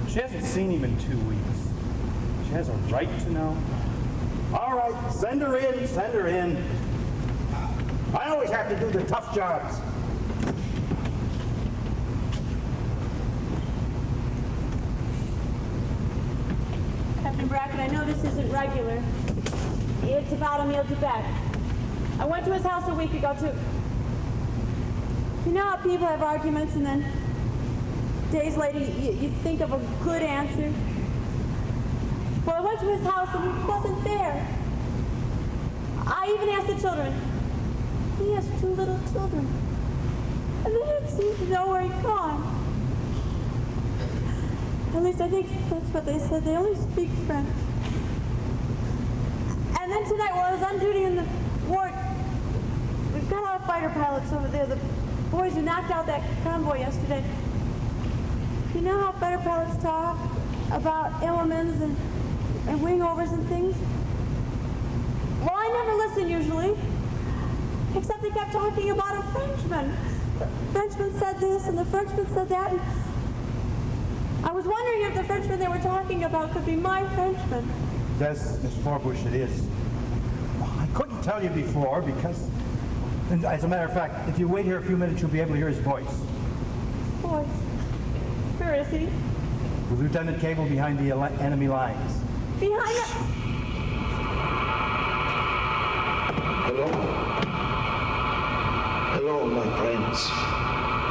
She hasn't seen him in 2 weeks. She has a right to know. All right, send her in, send her in. I always have to do the tough jobs. Captain Brackett, I know this isn't regular. It's about Emile Quebec. I went to his house a week ago, too. You know how people have arguments and then days later you think of a good answer? Well, I went to his house and he wasn't there. I even asked the children. He has 2 little children. And they didn't seem to know where he'd gone. At least I think that's what they said. They only speak French. And then tonight, while I was on duty in the ward, we've got our fighter pilots over there, the boys who knocked out that convoy yesterday. You know how fighter pilots talk about elements and wingovers and things? Well, I never listen usually, except they kept talking about a Frenchman. The Frenchman said this and the Frenchman said that. And I was wondering if the Frenchman they were talking about could be my Frenchman. Yes, Miss Forbush, it is. I couldn't tell you before because, and as a matter of fact, if you wait here a few minutes, you'll be able to hear his voice. Voice? Where is he? The Lieutenant Cable behind the enemy lines. Behind the... Hello? Hello, my friends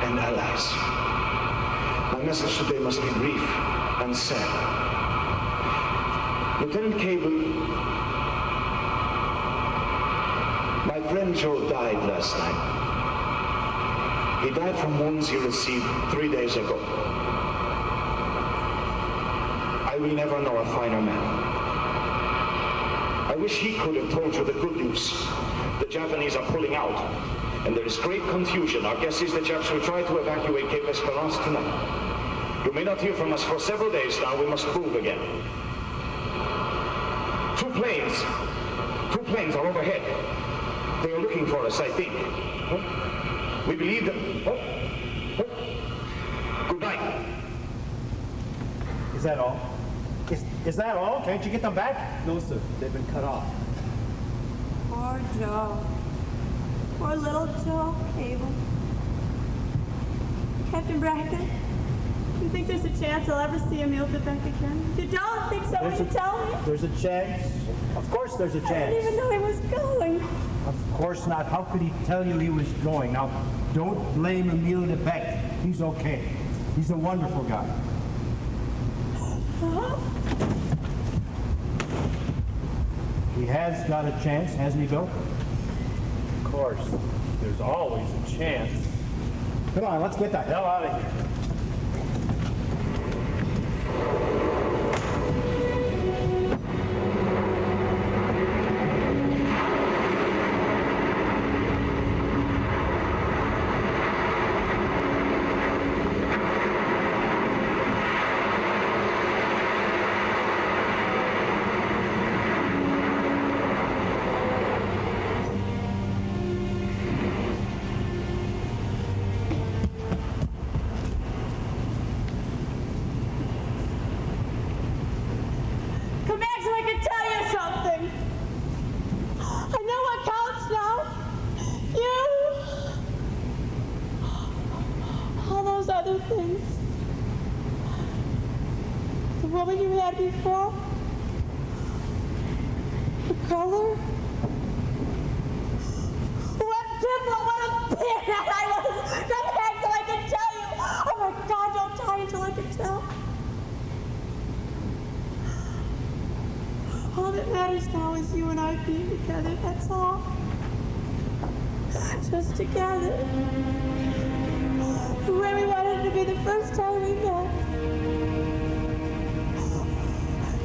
and allies. My message today must be brief and sad. Lieutenant Cable, my friend Joe died last night. He died from wounds he received 3 days ago. I will never know a finer man. I wish he could have told you the good news. The Japanese are pulling out, and there is great confusion. Our guess is the Japs will try to evacuate Cape Esperance tonight. You may not hear from us for several days now. We must move again. Two planes are overhead. They are looking for us, I think. We believe that... Good night. Is that all? Is that all? Can't you get them back? No, sir. They've been cut off. Poor Joe. Poor little Joe Cable. Captain Brackett, you think there's a chance I'll ever see Emilka back again? If you don't think so, will you tell me? There's a chance. Of course there's a chance. I didn't even know he was going. Of course not. How could he tell you he was going? Now, don't blame Emile Lebec. He's okay. He's a wonderful guy. He has got a chance, hasn't he, Bill? Of course. There's always a chance. Come on, let's get the hell out of here. Come back so I can tell you something. I know what counts now. You. All those other things. The woman you had before. The color. What different, what a pinhead I was. Come back so I can tell you. Oh my God, don't tell me until I can tell. All that matters now is you and I being together, that's all. Just together. The way we wanted it to be the first time we met.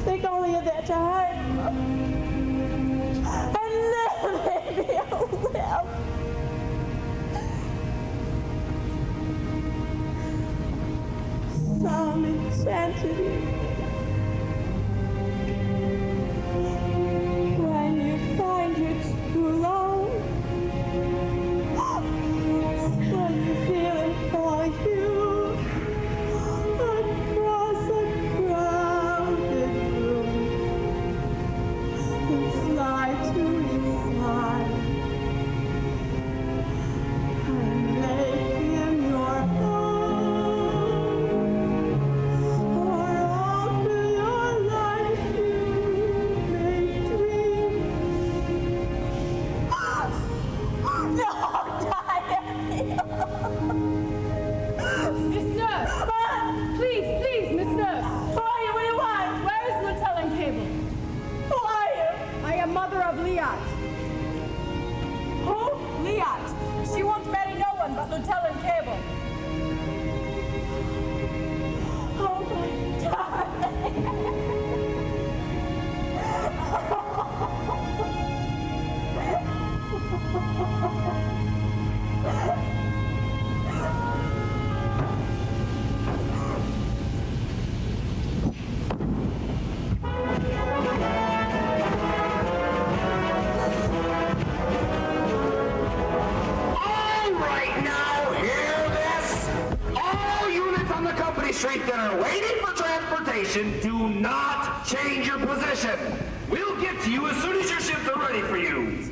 Think only of that to heart. And live, baby, oh, live. Some enchanted evening. When you find your true love, when you feel it for you, across a crowded room, you fly to his side and make him your own for the mother of Liat. Who? Liat. She won't marry no one but Lieutenant Cable. Oh, my darling. Street that are waiting for transportation, do not change your position. We'll get to you as soon as your ships are ready for you.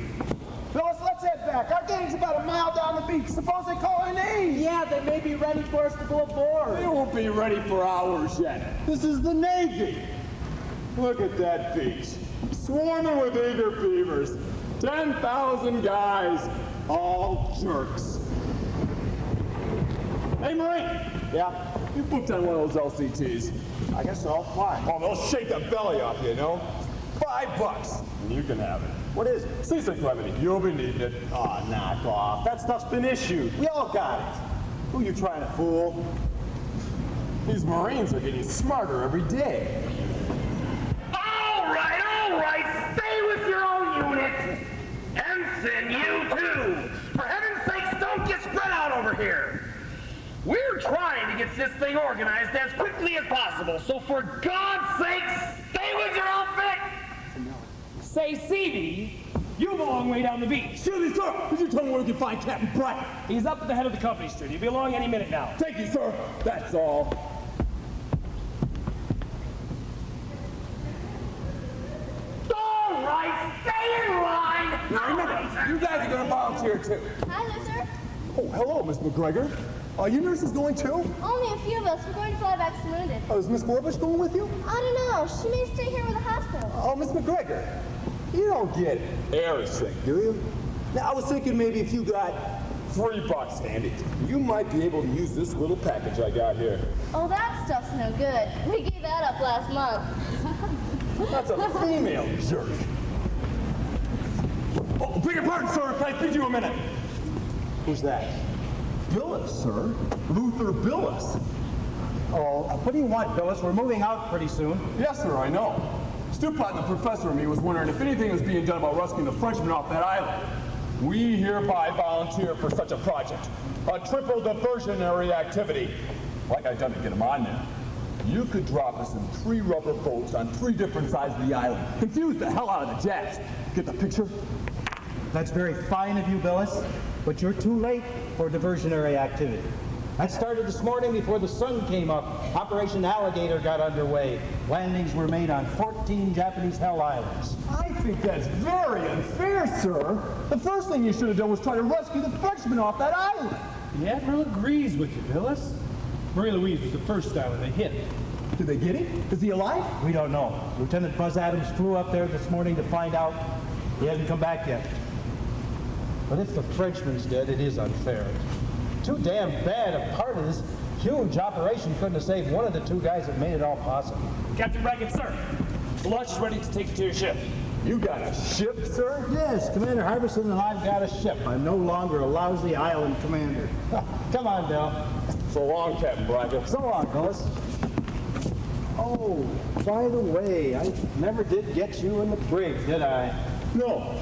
Phyllis, let's head back. Our gang's about a mile down the beach. Suppose they call our name. Yeah, they may be ready for us to go aboard. They won't be ready for hours yet. This is the Navy. Look at that beach. Swarming with eager beavers. 10,000 guys. All jerks. Hey, Marine. Yeah? You booked on one of those LCTs. I guess so. Why? Oh, they'll shake the belly off you, know? $5, and you can have it. What is it? Seasick remedy. You'll be needing it. Aw, knock off. That stuff's been issued. We all got it. Who you trying to fool? These Marines are getting smarter every day. All right. Stay with your own unit. Ensign, you too. For heaven's sakes, don't get spread out over here. We're trying to get this thing organized as quickly as possible, so for God's sake, stay with your outfit! Say, C.B., you belong way down the beach. Excuse me, sir. Could you tell me where we can find Captain Bright? He's up at the head of the company street. He'll be along any minute now. Thank you, sir. That's all. All right, stay in line! Now remember, you guys are going to volunteer too. Hi there, sir. Oh, hello, Miss McGregor. Are you nurses going too? Only a few of us. We're going to fly back to Wounded. Oh, is Miss Gorbush going with you? I don't know. She may stay here with the hospital. Oh, Miss McGregor, you don't get air sick, do you? Now, I was thinking maybe if you got $3 handy, you might be able to use this little package I got here. Oh, that stuff's no good. We gave that up last month. That's a female jerk. Oh, beg your pardon, sir. Can I speak to you a minute? Who's that? Billis, sir. Luther Billis. Oh, what do you want, Billis? We're moving out pretty soon. Yes, sir, I know. Stupot and the professor and me was wondering if anything was being done about rescuing the Frenchmen off that island. We hereby volunteer for such a project. A triple diversionary activity. Like I've done to get them on there. You could drop us in 3 rubber boats on 3 different sides of the island. Confuse the hell out of the Japs. Get the picture? That's very fine of you, Billis, but you're too late for diversionary activity. That started this morning before the sun came up. Operation Alligator got underway. Landings were made on 14 Japanese Hell Islands. I think that's very unfair, sir. The first thing you should have done was try to rescue the Frenchmen off that island. The Admiral agrees with you, Billis. Marie Louise was the first island they hit. Did they get him? Is he alive? We don't know. Lieutenant Buzz Adams flew up there this morning to find out. He hasn't come back yet. But if the Frenchman's dead, it is unfair. Too damn bad a part of this huge operation couldn't have saved one of the 2 guys that made it all possible. Captain Brackett, sir. The launch is ready to take you to your ship. You got a ship, sir? Yes, Commander Harbison and I've got a ship. I'm no longer a lousy island commander. Come on, Bill. So long, Captain Brackett. So long, Billis. Oh, by the way, I never did get you in the brig, did I? No.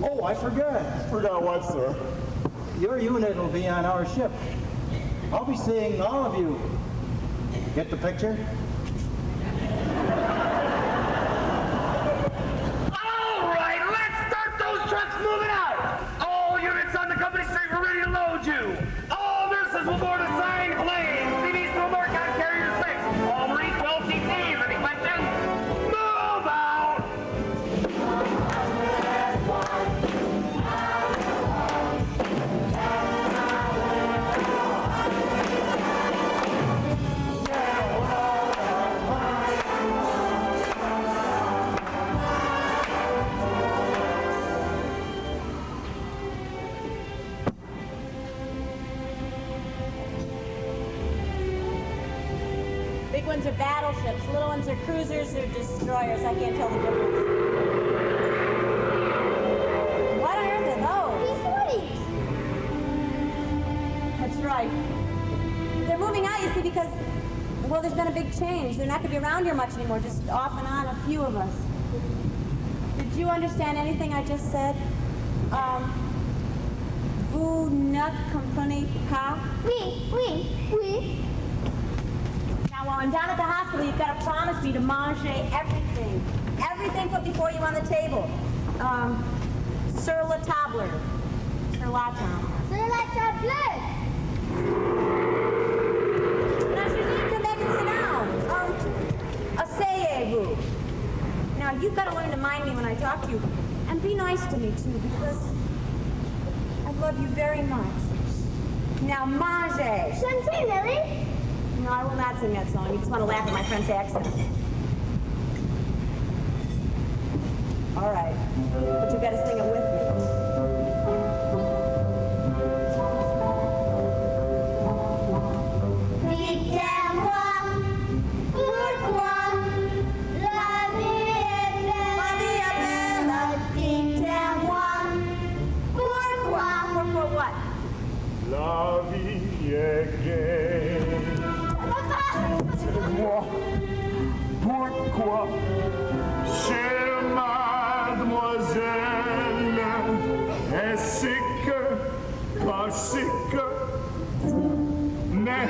Oh, I forgot. Forgot what, sir? Your unit will be on our ship. I'll be seeing all of you. Get the picture? All right, let's start those trucks moving out. All units on the company street, we're ready to load you. All nurses will board assigned planes. CVs will mark on carrier 6. All Marines to LCTs. Any questions? Move out. Big ones are battleships, little ones are cruisers or destroyers. I can't tell the difference. because, well, there's been a big change. They're not going to be around here much anymore, just off and on, a few of us. Did you understand anything I just said? Vous ne comprenez pas? Oui. Now, while I'm down at the hospital, you've got to promise me to manger everything. Everything put before you on the table. Sur la table. Sur la table. Sur la table. Now, Julie, come back and sit down. Asseyez-vous. Now, you've got to learn to mind me when I talk to you. And be nice to me, too, because I love you very much. Now, mangez. Chantez, Lily. No, I will not sing that song. You just want to laugh at my French accent. All right. But you've got to sing it with me. La vie est gaie. Dis-moi, pourquoi, chère mademoiselle, est-ce que, parce que, mais,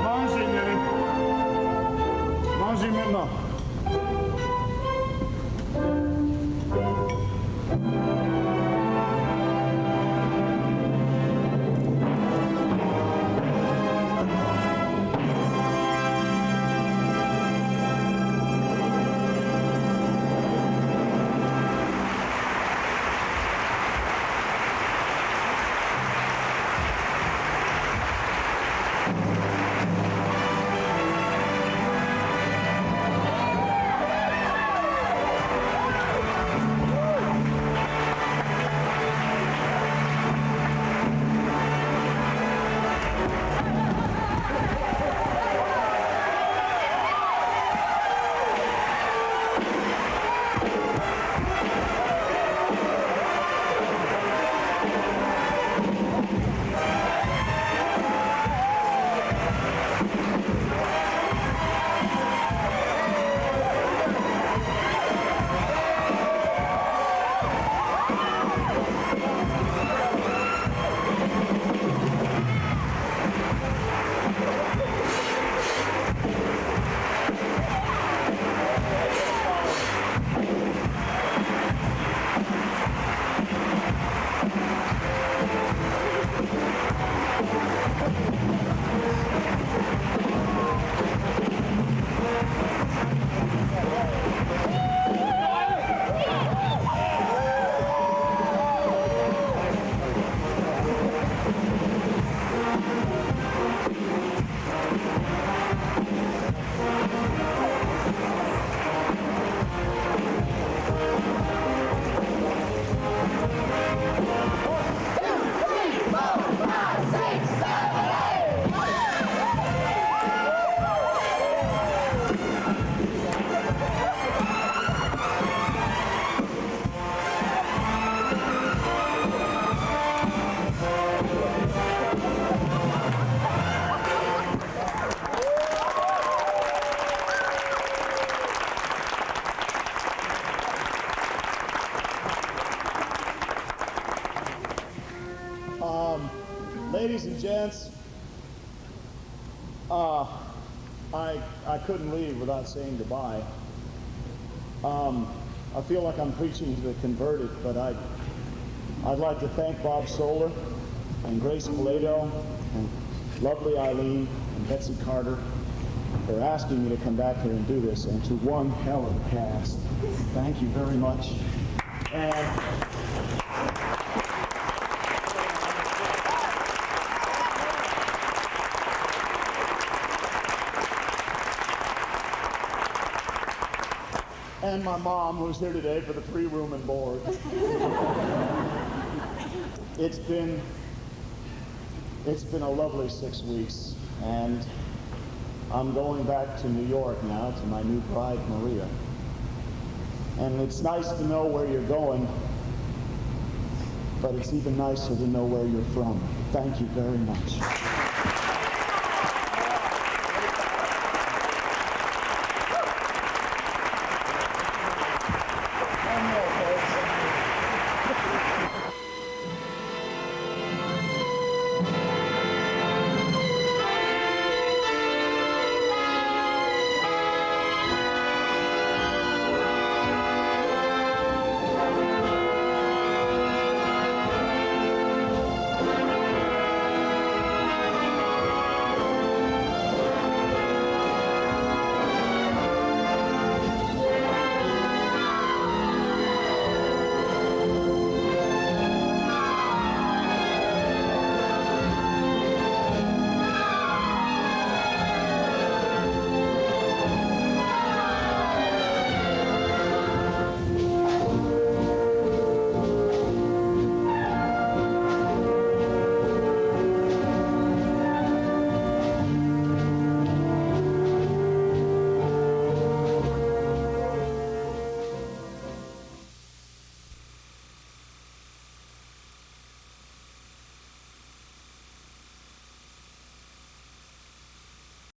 mangez, Nelly. Mangez maintenant. Ladies and gents, I couldn't leave without saying goodbye. I feel like I'm preaching to the converted, but I'd like to thank Bob Soler and Grace Pallado and lovely Eileen and Betsy Carter for asking me to come back here and do this, and to one hell of a cast. Thank you very much. And my mom, who's here today for the free room and board. It's been a lovely 6 weeks, and I'm going back to New York now to my new bride, Maria. And it's nice to know where you're going, but it's even nicer to know where you're from. Thank you very much.